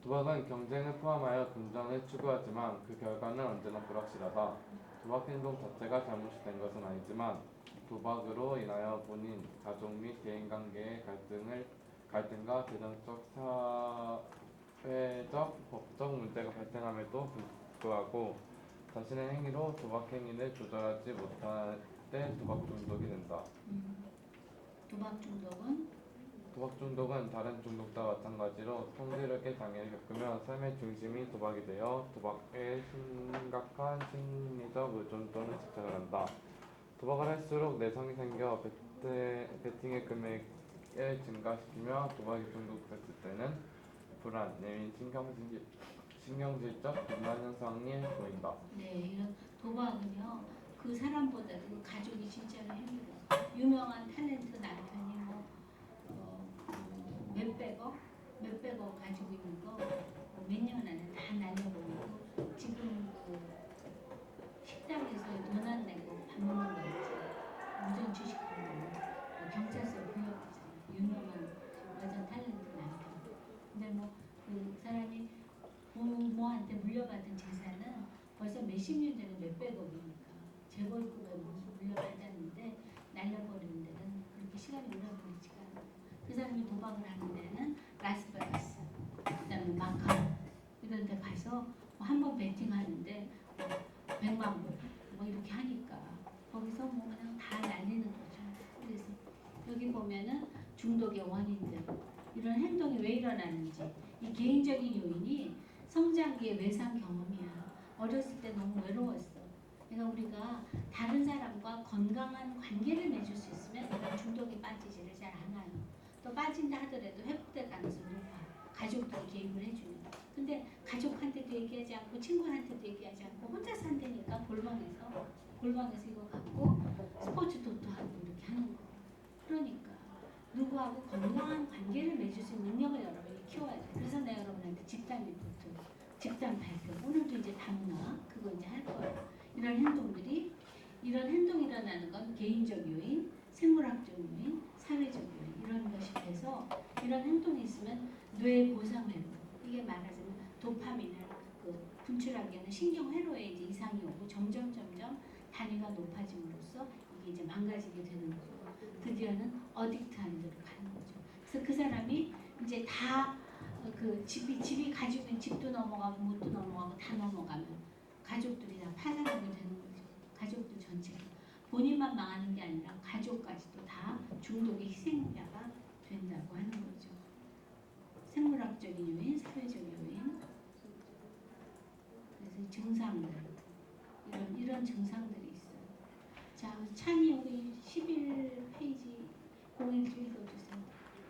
도박은 경쟁을 포함하여 금전을 추구하지만 그 결과는 언제나 불확실하다. 도박 행동 자체가 잘못된 것은 아니지만 도박으로 인하여 본인, 가족 및 대인관계의 갈등과 재정적, 사회적, 법적 문제가 발생함에도 불구하고 자신의 행위로 도박 행위를 조절하지 못할 때 도박 중독이 된다. 도박 중독은 다른 중독자와 마찬가지로 통제력의 장애를 겪으며 삶의 중심이 도박이 되어 도박에 심각한 심리적 의존 또는 집착을 한다. 도박을 할수록 내성이 생겨 베팅의 금액을 증가시키며 도박에 중독됐을 때는 불안, 예민, 신경질적 불만 현상이 보인다. 네, 이런 도박은요, 그 사람보다도 그 가족이 진짜로 힘들어. 유명한 탤런트 남편이 뭐 몇백억 가지고 있는 거 몇 년 안에 다 날려버리고 지금 그 식당에서 돈 안 내고 밥 먹는 거 있지. 무전 주식하는 거 경찰서에 불려가잖아. 유명한 여자 탤런트 남편. 근데 뭐 그 사람이 부모한테 물려받은 재산은 벌써 몇십 년 전에 몇백억이니까 재벌급에 물려받았는데 날려버리는 데는 그렇게 시간이 오래 걸리지가 않아요. 그 사람이 도박을 하는 데는 라스베가스, 그다음에 마카오 이런 데 가서 한 번 베팅하는데 100만 불 뭐 이렇게 하니까 거기서 뭐 그냥 다 날리는 거죠. 그래서 여기 보면은 중독의 원인들 이런 행동이 왜 일어나는지 이 개인적인 요인이 성장기의 외상 경험이야. 어렸을 때 너무 외로웠어. 그러니까 우리가 다른 사람과 건강한 관계를 맺을 수 있으면 이런 중독에 빠지지를 잘 않아요. 또 빠진다 하더라도 회복될 가능성이 높아. 가족들이 개입을 해주면. 근데 가족한테도 얘기하지 않고 친구한테도 얘기하지 않고 혼자 산다니까 골방에서 이거 갖고 스포츠 도토하고 이렇게 하는 거. 그러니까 누구하고 건강한 관계를 맺을 수 있는 능력을 여러분이 키워야 돼. 그래서 내가 여러분한테 집단 리포트, 집단 발표 오늘도 이제 다문화 그거 이제 할 거예요. 이런 행동이 일어나는 건 개인적 요인, 생물학적 요인, 사회적 요인 이런 것이 돼서 이런 행동이 있으면 뇌 보상 회로 이게 말하자면 도파민을 그 분출하기 위한 신경 회로에 이제 이상이 오고 점점 단위가 높아짐으로써 이게 이제 망가지게 되는 거고 드디어는 어딕트한 데로 가는 거죠. 그래서 그 사람이 이제 다 그 집이 가지고 있는 집도 넘어가고 뭣도 넘어가고 다 넘어가면 가족들이 다 파산하게 되는 거죠. 가족들 전체가 본인만 망하는 게 아니라 가족까지도 다 중독의 희생자가 된다고 하는 거죠. 생물학적인 요인, 사회적 요인, 그래서 증상들 이런 증상들이 있어요. 자, 찬이 우리 11페이지 01 좀 읽어주세요.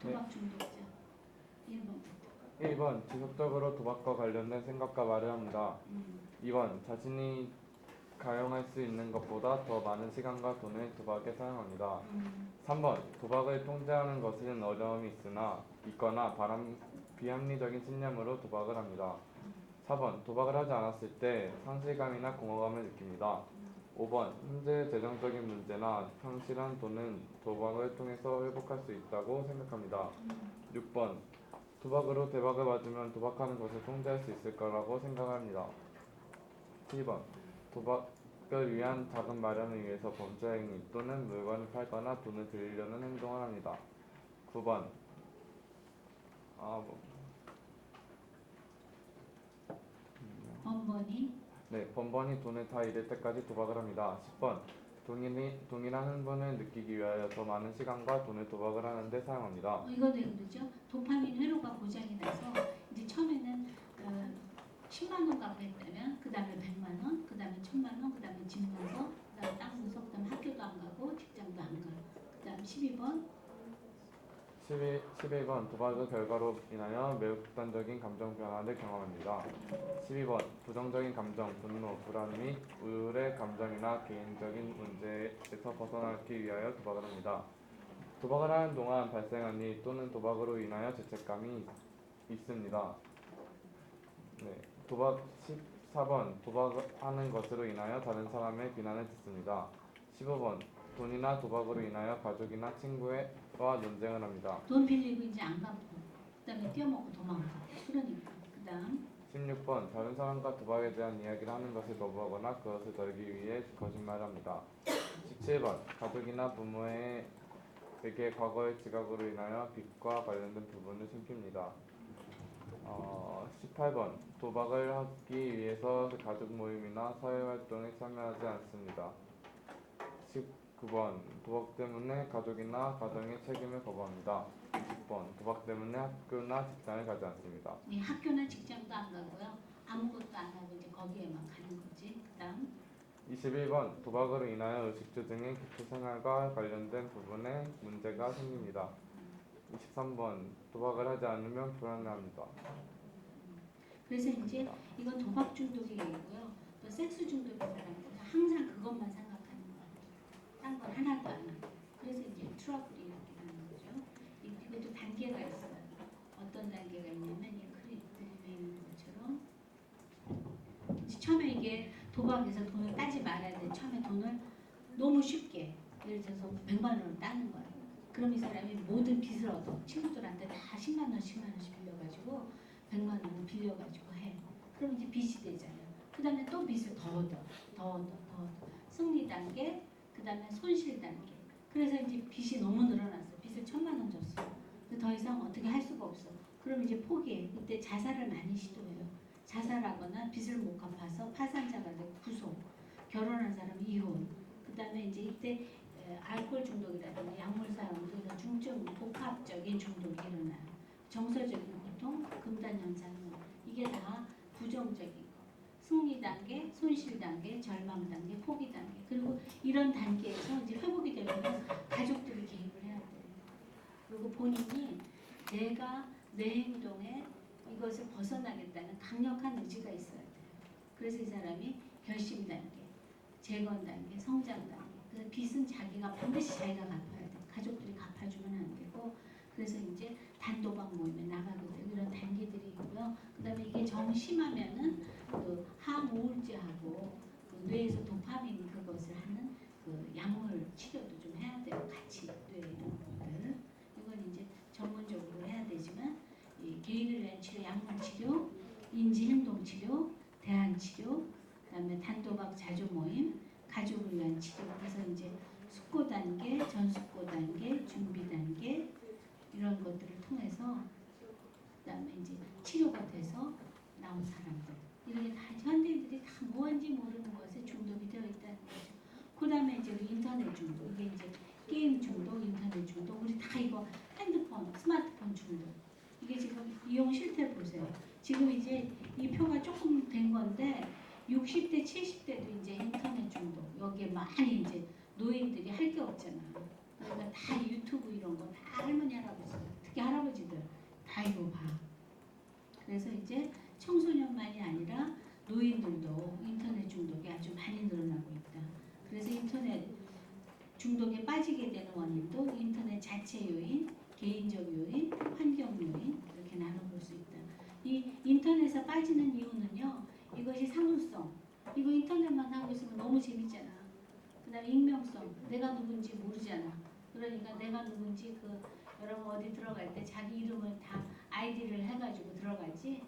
도박 중독자 1번부터. 1번 지속적으로 도박과 관련된 생각과 말을 합니다. 2번 자신이 가용할 수 있는 것보다 더 많은 시간과 돈을 도박에 사용합니다. 3번 도박을 통제하는 것은 어려움이 있거나 비합리적인 신념으로 도박을 합니다. 4번 도박을 하지 않았을 때 상실감이나 공허감을 느낍니다. 5번 현재 재정적인 문제나 상실한 돈은 도박을 통해서 회복할 수 있다고 생각합니다. 6번 도박으로 대박을 맞으면 도박하는 것을 통제할 수 있을 거라고 생각합니다. 7번 도박을 위한 자금 마련을 위해서 범죄 행위 또는 물건을 팔거나 돈을 들이려는 행동을 합니다. 9번 번번이 돈을 다 잃을 때까지 도박을 합니다. 10번 동일한 흥분을 느끼기 위하여 더 많은 시간과 돈을 도박을 하는데 사용합니다. 이거 왜 그러죠? 도파민 회로가 고장이 나서 이제 처음에는 10만 원 갖고 했다면 그 다음에 100만 원, 그 다음에 1000만 원, 그 다음에 집 문서, 그 다음에 땅 문서, 그 다음에 학교도 안 가고 직장도 안 가고 그 다음 12번 11번 도박의 결과로 인하여 매우 극단적인 감정 변화를 경험합니다. 12번 부정적인 감정, 분노, 불안 및 우울의 감정이나 개인적인 문제에서 벗어나기 위하여 도박을 합니다. 도박을 하는 동안 발생한 일 또는 도박으로 인하여 죄책감이 있습니다. 14번 도박하는 것으로 인하여 다른 사람의 비난을 듣습니다. 15번 돈이나 도박으로 인하여 가족이나 친구와 논쟁을 합니다. 돈 빌리고 이제 안 갚고 그 다음에 뛰어먹고 도망가. 그러니까 그 다음 16번 다른 사람과 도박에 대한 이야기를 하는 것을 거부하거나 그것을 덜기 위해 거짓말을 합니다. 17번 가족이나 부모에게 과거의 지각으로 인하여 빚과 관련된 부분을 숨깁니다. 18번 도박을 하기 위해서 가족 모임이나 사회활동에 참여하지 않습니다. 19번 도박 때문에 가족이나 가정의 책임을 거부합니다. 20번 도박 때문에 학교나 직장을 가지 않습니다. 학교나 직장도 안 가고요. 아무것도 안 하고 이제 거기에만 가는 거지. 그 다음 21번 도박으로 인하여 의식주 등의 기초생활과 관련된 부분에 문제가 생깁니다. 23번 도박을 하지 않으면 불안해합니다. 그래서 이제 이건 도박 중독이 있고요. 또 섹스 중독인 사람들은 항상 그것만 생각하는 거예요. 딴 건 하나도 안 하고. 그래서 이제 트러블이 이렇게 되는 거죠. 이것도 단계가 있어요. 어떤 단계가 있냐면 이 그림에 있는 것처럼 처음에 이게 도박에서 돈을 따지 말아야 돼. 처음에 돈을 너무 쉽게 예를 들어서 100만 원을 따는 거예요. 그럼 이 사람이 모든 빚을 얻어. 친구들한테 다 10만 원씩 빌려가지고 100만 원을 빌려가지고 해. 그럼 이제 빚이 되잖아요. 그 다음에 또 빚을 더 얻어. 더 얻어. 승리 단계, 그 다음에 손실 단계. 그래서 이제 빚이 너무 늘어났어. 빚을 1000만 원 줬어. 더 이상 어떻게 할 수가 없어. 그럼 이제 포기해. 이때 자살을 많이 시도해요. 자살하거나 빚을 못 갚아서 파산자가 되고 구속. 결혼한 사람 이혼. 그 다음에 이제 이때 알코올 중독이라든지 약물 사용 이런 중증 복합적인 중독이 일어나요. 정서적인 고통, 금단 현상 이게 다 부정적인 거. 승리 단계, 손실 단계, 절망 단계, 포기 단계. 그리고 이런 단계에서 이제 회복이 되려면 가족들이 개입을 해야 돼요. 그리고 본인이 내가 내 행동에 이것을 벗어나겠다는 강력한 의지가 있어야 돼요. 그래서 이 사람이 결심 단계, 재건 단계, 성장 단계. 그래서 빚은 자기가 반드시 자기가 갚아야 돼. 가족들이 갚아주면 안 되고. 그래서 이제 단도박 모임에 나가게 되고 이런 단계들이 있고요. 그다음에 이게 정심하면은 그 항우울제하고 그 뇌에서 도파민 그것을 하는 그 약물 치료도 좀 해야 돼요. 같이 뇌 이런 것들. 이건 이제 전문적으로 해야 되지만 이 개인을 위한 치료, 약물 치료, 인지행동 치료, 대안 치료, 그다음에 단도박 자조 모임, 가족을 위한 치료. 그래서 이제 숙고 단계, 전숙고 단계, 준비 단계 이런 것들을 통해서 그다음에 이제 치료가 돼서 나온 사람들. 이게 다 현대인들이 다 뭔지 모르는 것에 중독이 되어 있다는 거죠. 그다음에 이제 인터넷 중독. 이게 이제 게임 중독, 인터넷 중독. 우리 다 이거 핸드폰, 스마트폰 중독. 이게 지금 이용 실태 보세요. 지금 이제 이 표가 조금 된 건데 60대, 70대도 이제 인터넷 중독. 여기에 많이 이제 노인들이 할 게 없잖아. 그러니까 다 유튜브 이런 거 다 할머니, 할아버지, 특히 할아버지들 다 이거 봐. 그래서 이제 청소년만이 아니라 노인들도 인터넷 중독이 아주 많이 늘어나고 있다. 그래서 인터넷 중독에 빠지게 되는 원인도 인터넷 자체 요인, 개인적 요인, 환경 요인 이렇게 나눠볼 수 있다. 이 인터넷에 빠지는 이유는요. 이것이 상호성. 이거 인터넷만 하고 있으면 너무 재밌잖아. 그다음에 익명성. 내가 누군지 모르잖아. 그러니까 내가 누군지 그 여러분 어디 들어갈 때 자기 이름을 다 아이디를 해가지고 들어가지.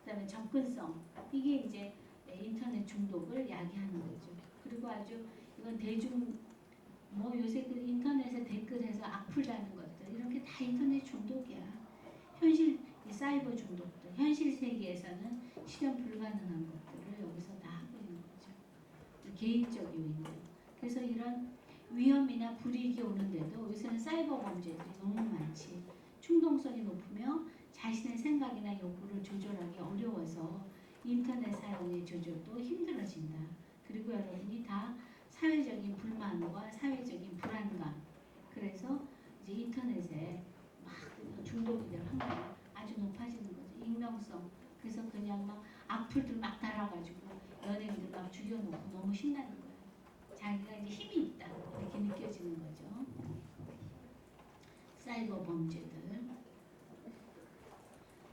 그다음에 접근성. 이게 이제 인터넷 중독을 야기하는 거죠. 그리고 아주 이건 대중 뭐 요새 그 인터넷에 댓글해서 악플다는 것들 이런 게 다 인터넷 중독이야. 현실 이 사이버 중독들 현실 세계에서는 실현 불가능한 것들을 여기서 다 하고 있는 거죠. 개인적 요인들. 그래서 이런 위험이나 불이익이 오는데도 요새는 사이버 범죄들이 너무 많지. 충동성이 높으며 자신의 생각이나 욕구를 조절하기 어려워서 인터넷 사용의 조절도 힘들어진다. 그리고 여러분이 다 사회적인 불만과 사회적인 불안감. 그래서 이제 인터넷에 막 중독이 될 확률이 아주 높아지는 거죠. 익명성. 그래서 그냥 막 악플들 막 달아가지고 연예인들 막 죽여놓고 너무 신나는 거예요. 자기가 이제 힘이 있다 이렇게 느껴지는 거죠. 사이버 범죄들.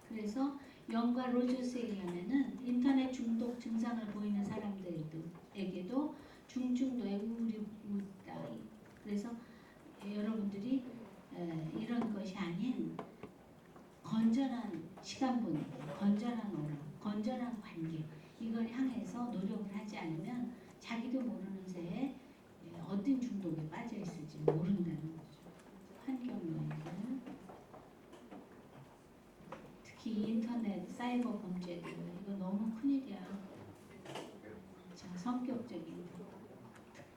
그래서 영과 로저스에 의하면은 인터넷 중독 증상을 보이는 사람들에게도 중증도의 우울이 있다. 그래서 여러분들이 이런 것이 아닌 건전한 시간 보내기, 건전한 오락, 건전한 관계 이걸 향해서 노력을 하지 않으면 자기도 모르는 새에 어떤 중독에 빠져 있을지 모른다는 거죠. 환경 요인들, 특히 인터넷 사이버 범죄들 이거 너무 큰일이야. 자, 성격적인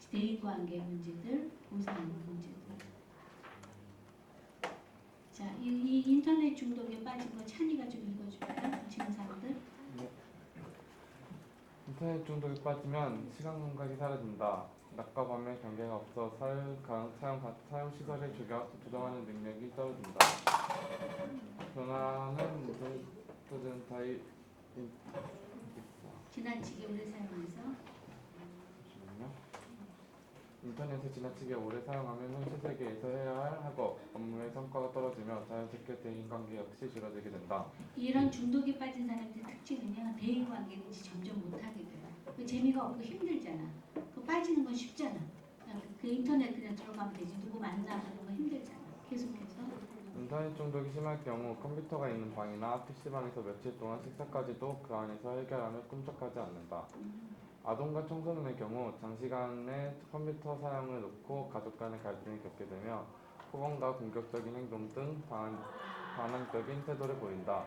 대인관계 문제들, 보상 문제들. 자, 이 인터넷 중독에 빠진 거 찬이가 좀 읽어줄까요? 증상들. 네. 인터넷 중독에 빠지면 시간 감각이 사라진다. 낮과 밤의 경계가 없어 사용 시설을 조정하는 능력이 떨어진다. 변화는 지나치게 오래 사용해서 잠시만요. 인터넷을 지나치게 오래 사용하면 현실 세계에서 해야 할 학업, 업무의 성과가 떨어지며 자연스럽게 대인관계 역시 줄어들게 된다. 이런 중독에 빠진 사람들의 특징은요, 대인관계를 이제 점점 못하게 돼요. 그 재미가 없고 힘들잖아. 그 빠지는 건 쉽잖아. 그 인터넷 그냥 들어가면 되지. 누구 만나보는 거 힘들잖아. 계속해서. 인터넷 중독이 심할 경우 컴퓨터가 있는 방이나 PC방에서 며칠 동안 식사까지도 그 안에서 해결하며 꿈쩍하지 않는다. 아동과 청소년의 경우 장시간의 컴퓨터 사용을 놓고 가족 간의 갈등을 겪게 되며 폭언과 공격적인 행동 등 반항적인 태도를 보인다.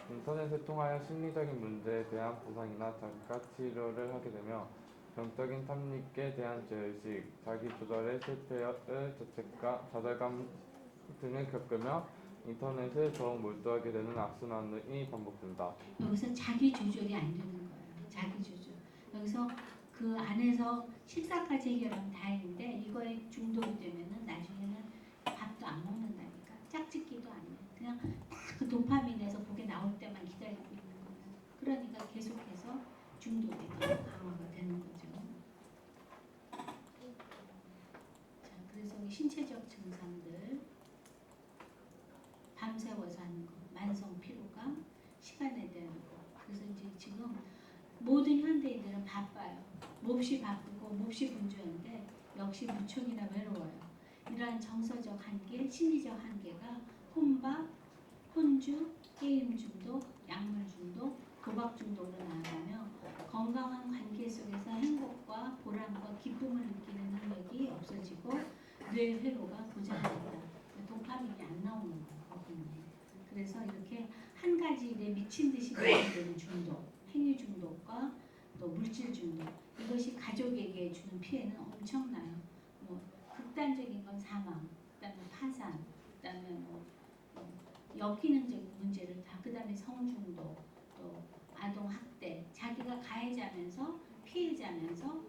인터넷을 통하여 심리적인 문제에 대한 보상이나 자가 치료를 하게 되며 병적인 탐닉에 대한 죄의식, 자기 조절의 실패의 자책과 좌절감 등을 겪으며 인터넷을 더욱 몰두하게 되는 악순환이 반복된다. 여기서 자기 조절이 안 되는 거예요. 자기 조절. 여기서 그 안에서 식사까지 해결하면 다행인데 이거에 중독이 되면은 나중에는 밥도 안 먹는다니까. 짝짓기도 안 해. 그냥 딱 그 도파민에서 그게 나올 때만 기다리고 있는 거예요. 그러니까 계속해서 중독이 더 강화가 되는 거죠. 자, 그래서 이 신체적 증상들 밤새워서 하는 거, 만성 피로감, 시간에 대한 거. 그래서 이제 지금 모든 현대인들은 바빠요. 몹시 바쁘고 몹시 분주한데 역시 무척이나 외로워요. 이러한 정서적 한계, 심리적 한계가 혼밥, 혼주, 게임 중독, 약물 중독, 도박 중독으로 나아가며 건강한 관계 속에서 행복과 보람과 기쁨을 느끼는 능력이 없어지고 뇌 회로가 고장된다. 도파민이 안 나오는 거예요. 거기는. 그래서 이렇게 한 가지 일에 미친 듯이 되는 중독, 행위 중독과 또 물질 중독, 이것이 가족에게 주는 피해는 엄청나요. 뭐 극단적인 건 사망, 그다음에 파산, 그다음에 뭐 역기능적인 문제를 다, 그다음에 성중독, 또 아동 학대, 자기가 가해자면서 피해자면서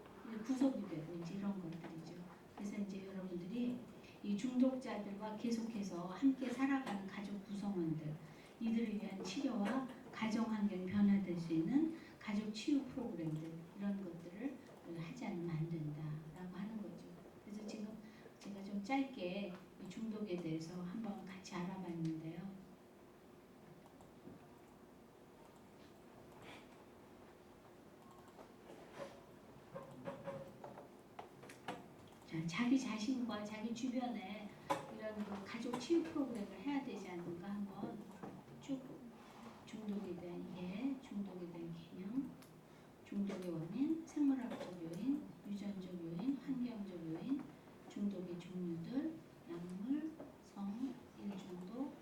구속이 되고 이제 이런 것들이죠. 그래서 이제 여러분들이 이 중독자들과 계속해서 함께 살아가는 가족 구성원들, 이들을 위한 치료와 가정 환경이 변화될 수 있는 가족 치유 프로그램들, 이런 것들을 하지 않으면 안 된다라고 하는 거죠. 그래서 지금 제가 좀 짧게 이 중독에 대해서 한번 같이 알아봤는데요. 자, 자기 자신과 자기 주변에 이런 그 가족 치유 프로그램을 해야 되지 않는가 한번 쭉 중독에 대한 이해, 중독에 대한 개념, 중독의 원인, 생물학적 요인, 유전적 요인, 환경적 요인, 중독의 종류들, 약물, 성, 일중독,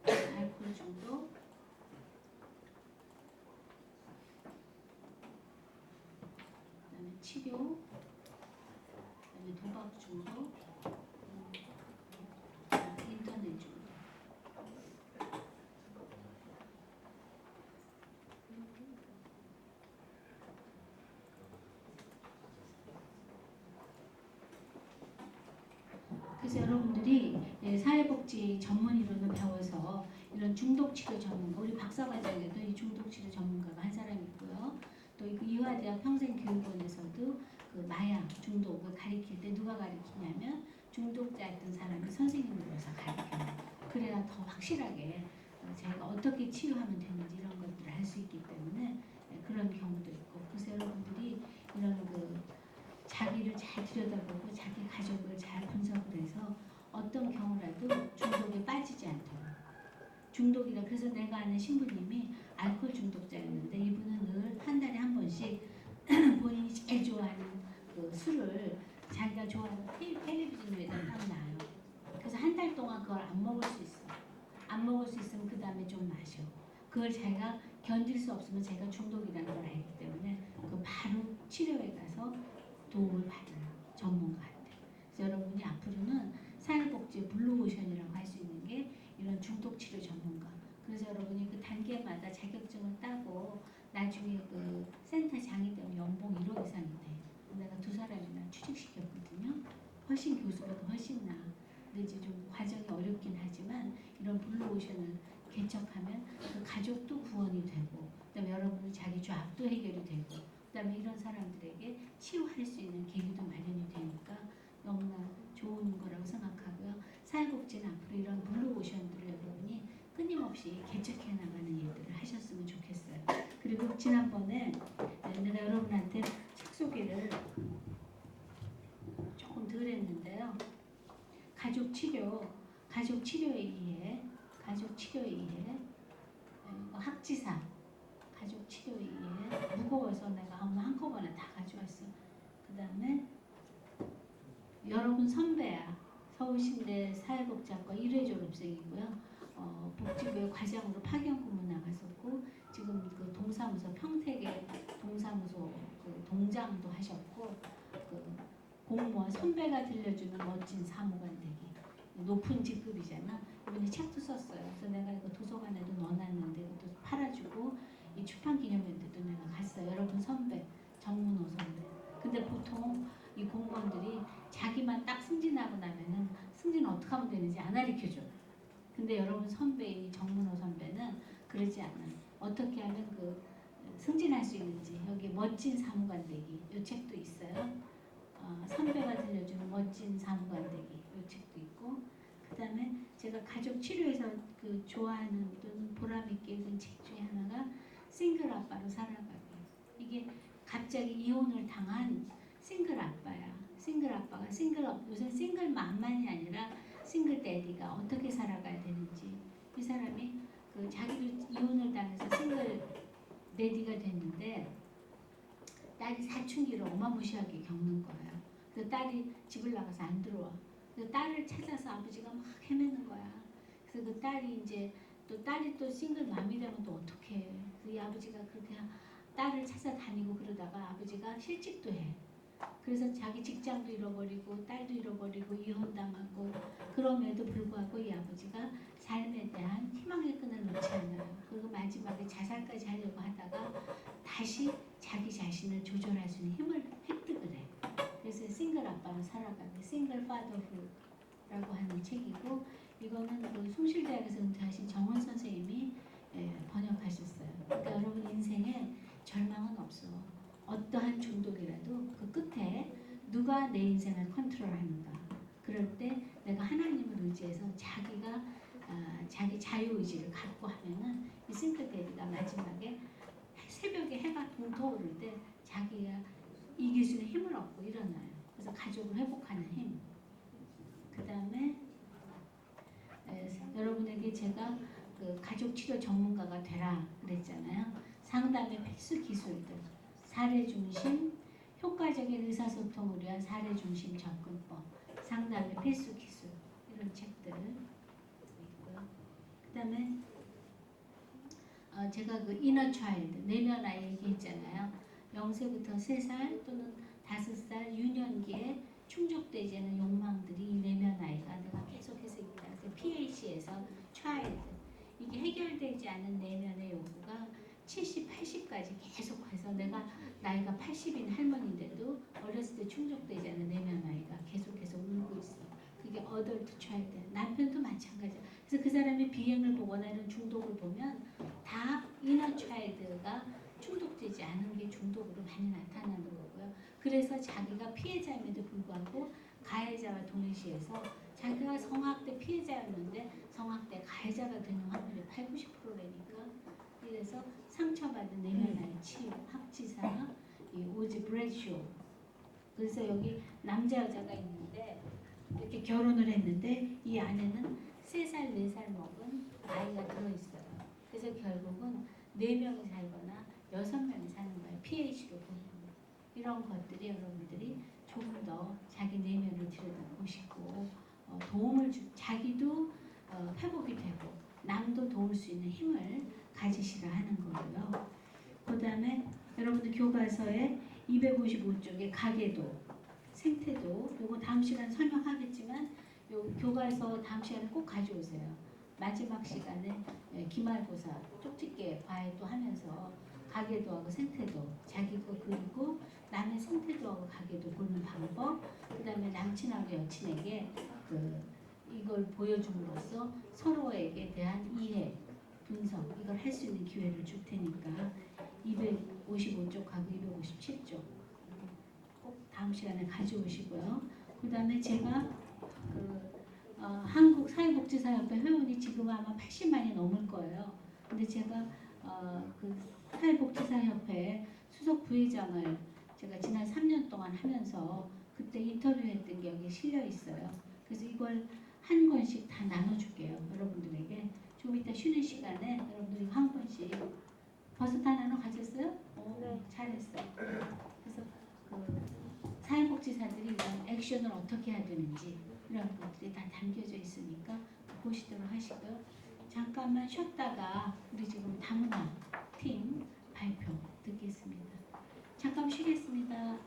알코올 중독, 그다음에 치료, 그다음에 도박 중독, 인터넷 중독. 그래서 여러분들이 사회복지 전문의로는 배워서 이런 중독치료 전문가, 우리 박사과정에도 이 중독치료 전문가가 한 사람 있고요. 또 이화대학 평생교육원에서도 그 마약 중독을 가리킬 때 누가 가리키냐면 중독자였던 사람이 선생님으로서 가르쳐요. 그래야 더 확실하게 자기가 어떻게 치유하면 되는지 이런 것들을 알 수 있기 때문에 그런 경우도 있고. 그래서 여러분들이 이런 그 자기를 잘 들여다보고 자기 가족을 잘 분석을 해서 어떤 경우라도 중독에 빠지지 않도록. 중독이라, 그래서 내가 아는 신부님이 알코올 중독자였는데 이분은 늘 한 달에 한 번씩 본인이 제일 좋아하는 그 술을 자기가 좋아하는 텔레비전 위에다 딱 놔요. 그래서 한 달 동안 그걸 안 먹을 수 있어. 안 먹을 수 있으면 그 다음에 좀 마셔. 그걸 자기가 견딜 수 없으면 제가 중독이라는 걸 알기 때문에 그 바로 치료에 가서 도움을 받아요. 전문가한테. 그래서 여러분이 앞으로는 사회복지 블루오션이라고 할 수 있는 게 이런 중독치료 전문가. 그래서 여러분이 그 단계마다 자격증을 따고 나중에 그 센터장이 되면 연봉 1억 이상이 돼. 내가 두 사람이나 취직시켰거든요. 훨씬 교수보다 훨씬 나아. 근데 이제 좀 과정이 어렵긴 하지만 이런 블루오션을 개척하면 그 가족도 구원이 되고, 그다음에 여러분의 자기 죄악도 해결이 되고, 그다음에 이런 사람들에게 치유할 수 있는 계기도 마련이 되니까 너무나 좋은 거라고 생각하고요. 사회복지는 앞으로 이런 블루오션들을 여러분이 끊임없이 개척해 나가는 일들을 하셨으면 좋겠어요. 그리고 지난번에 내가 여러분한테 책 소개를 조금 덜 했는데요. 가족 치료에 의해 학지사 가족 치료에 의해 무거워서 내가 한꺼번에 다 가져왔어. 그 다음에 여러분 선배야. 서울신대 사회복지학과 1회 졸업생이고요. 복지부의 과장으로 파견 근무 나갔었고, 지금 그 동사무소 평택의 동사무소 그 동장도 하셨고, 그 공무원 선배가 들려주는 멋진 사무관 되기, 높은 직급이잖아. 이번에 책도 썼어요. 그래서 내가 이거 도서관에도 넣어놨는데 이것도 팔아주고, 이 출판 기념회 때도 내가 갔어요. 여러분 선배 정문호 선배. 근데 보통 이 공무원들이 자기만 딱 승진하고 나면은 승진 어떻게 하면 되는지 안 가르쳐줘. 근데 여러분 선배인 정문호 선배는 그러지 않아요. 어떻게 하면 그 승진할 수 있는지, 여기 멋진 사무관 되기 이 책도 있어요. 선배가 들려주는 멋진 사무관 되기 이 책도 있고, 그 다음에 제가 가족 치료에서 그 좋아하는 또는 보람 있게 읽은 책 중에 하나가 싱글 아빠로 살아가기. 이게 갑자기 이혼을 당한 싱글 아빠야. 싱글 아빠가 요새 싱글맘만이 아니라 싱글 데디가 어떻게 살아가야 되는지, 이 사람이 그 자기도 이혼을 당해서 싱글 데디가 됐는데 딸이 사춘기를 어마무시하게 겪는 거예요. 그 딸이 집을 나가서 안 들어와. 그 딸을 찾아서 아버지가 막 헤매는 거야. 그래서 그 딸이 이제 딸이 또 싱글맘이 되면 또 어떡해. 그래서 이 아버지가 그렇게 딸을 찾아다니고 그러다가 아버지가 실직도 해. 그래서 자기 직장도 잃어버리고 딸도 잃어버리고 이혼당하고, 그럼에도 불구하고 이 아버지가 삶에 대한 희망의 끈을 놓지 않아요. 그리고 마지막에 자살까지 하려고 하다가 다시 자기 자신을 조절할 수 있는 힘을 획득을 해. 그래서 싱글 아빠로 살아가는 싱글 파더후라고 하는 책이고, 이거는 그 숭실대학에서 은퇴하신 정원 선생님이 번역하셨어요. 그러니까 여러분 인생에 절망은 없어. 어떠한 중독이라도 그 끝에 누가 내 인생을 컨트롤하는가. 그럴 때 내가 하나님을 의지해서 자기가 자기 자유의지를 갖고 하면은 이 싱글데디가 마지막에 새벽에 해가 동터오를 때 자기가 이길 수 있는 힘을 얻고 일어나요. 그래서 가족을 회복하는 힘. 그 다음에 여러분에게 제가 그 가족 치료 전문가가 되라 그랬잖아요. 상담의 필수 기술들, 사례 중심, 효과적인 의사소통을 위한 사례 중심 접근법, 상담의 필수 기술, 이런 책들 있고요. 그다음에 제가 그 이너 차일드, 내면 아이 얘기했잖아요. 0세부터 3살 또는 5살 유년기에 충족되지 않은 욕망들이 이 내면 아이가 내가 계속해서 있다. 그래서 PH에서 차일드, 이게 해결되지 않은 내면의 요구가 70, 80까지 계속해서 내가 나이가 80인 할머니인데도 어렸을 때 충족되지 않은 내면 아이가 계속해서 울고 있어. 그게 어덜트 차일드. 남편도 마찬가지야. 그래서 그 사람의 비행을 보거나 이런 중독을 보면 다 이너 차일드가 충족되지 않은 게 중독으로 많이 나타나는 거고요. 그래서 자기가 피해자임에도 불구하고 가해자와 동일시해서 자기가 성학대 피해자였는데 성학대 가해자가 되는 확률이 8, 90%라니까. 그래서 상처받은 내면 아이 치유, 학지사, 이 오즈 브래쇼. 그래서 여기 남자 여자가 있는데 이렇게 결혼을 했는데 이 안에는 3살, 4살 먹은 아이가 들어있어요. 그래서 결국은 4명이 살거나 6명이 사는 거예요. PH로 보면. 이런 것들이 여러분들이 조금 더 자기 내면을 들여다보시고 도움을 자기도 회복이 되고 남도 도울 수 있는 힘을 가지시라 하는 거고요. 그 다음에 여러분들 교과서에 255쪽에 가계도, 생태도, 요거 다음 시간 설명하겠지만 요 교과서 다음 시간에 꼭 가져오세요. 마지막 시간에 기말고사 쪽집게 과외도 하면서 가계도 하고 생태도 자기 거 그리고 남의 생태도 하고 가계도 보는 방법, 그 다음에 남친하고 여친에게 이걸 보여줌으로써 서로에게 대한 이해, 분석 이걸 할 수 있는 기회를 줄 테니까 255쪽하고 257쪽 꼭 다음 시간에 가져오시고요. 그 다음에 제가 한국 사회복지사협회 회원이 지금 아마 80만이 넘을 거예요. 근데 제가 그 사회복지사협회 수석 부회장을 제가 지난 3년 동안 하면서 그때 인터뷰했던 게 여기 실려 있어요. 그래서 이걸 한 권씩 다 나눠줄게요. 여러분들에게. 좀 이따 쉬는 시간에 여러분들이 한 권씩 벌써 다 나눠 가졌어요? 오, 잘했어요. 그래서 그 사회복지사들이 이런 액션을 어떻게 해야 되는지 이런 것들이 다 담겨져 있으니까 보시도록 하시고요. 잠깐만 쉬었다가 우리 지금 다문화 팀 발표 듣겠습니다. 잠깐 쉬겠습니다.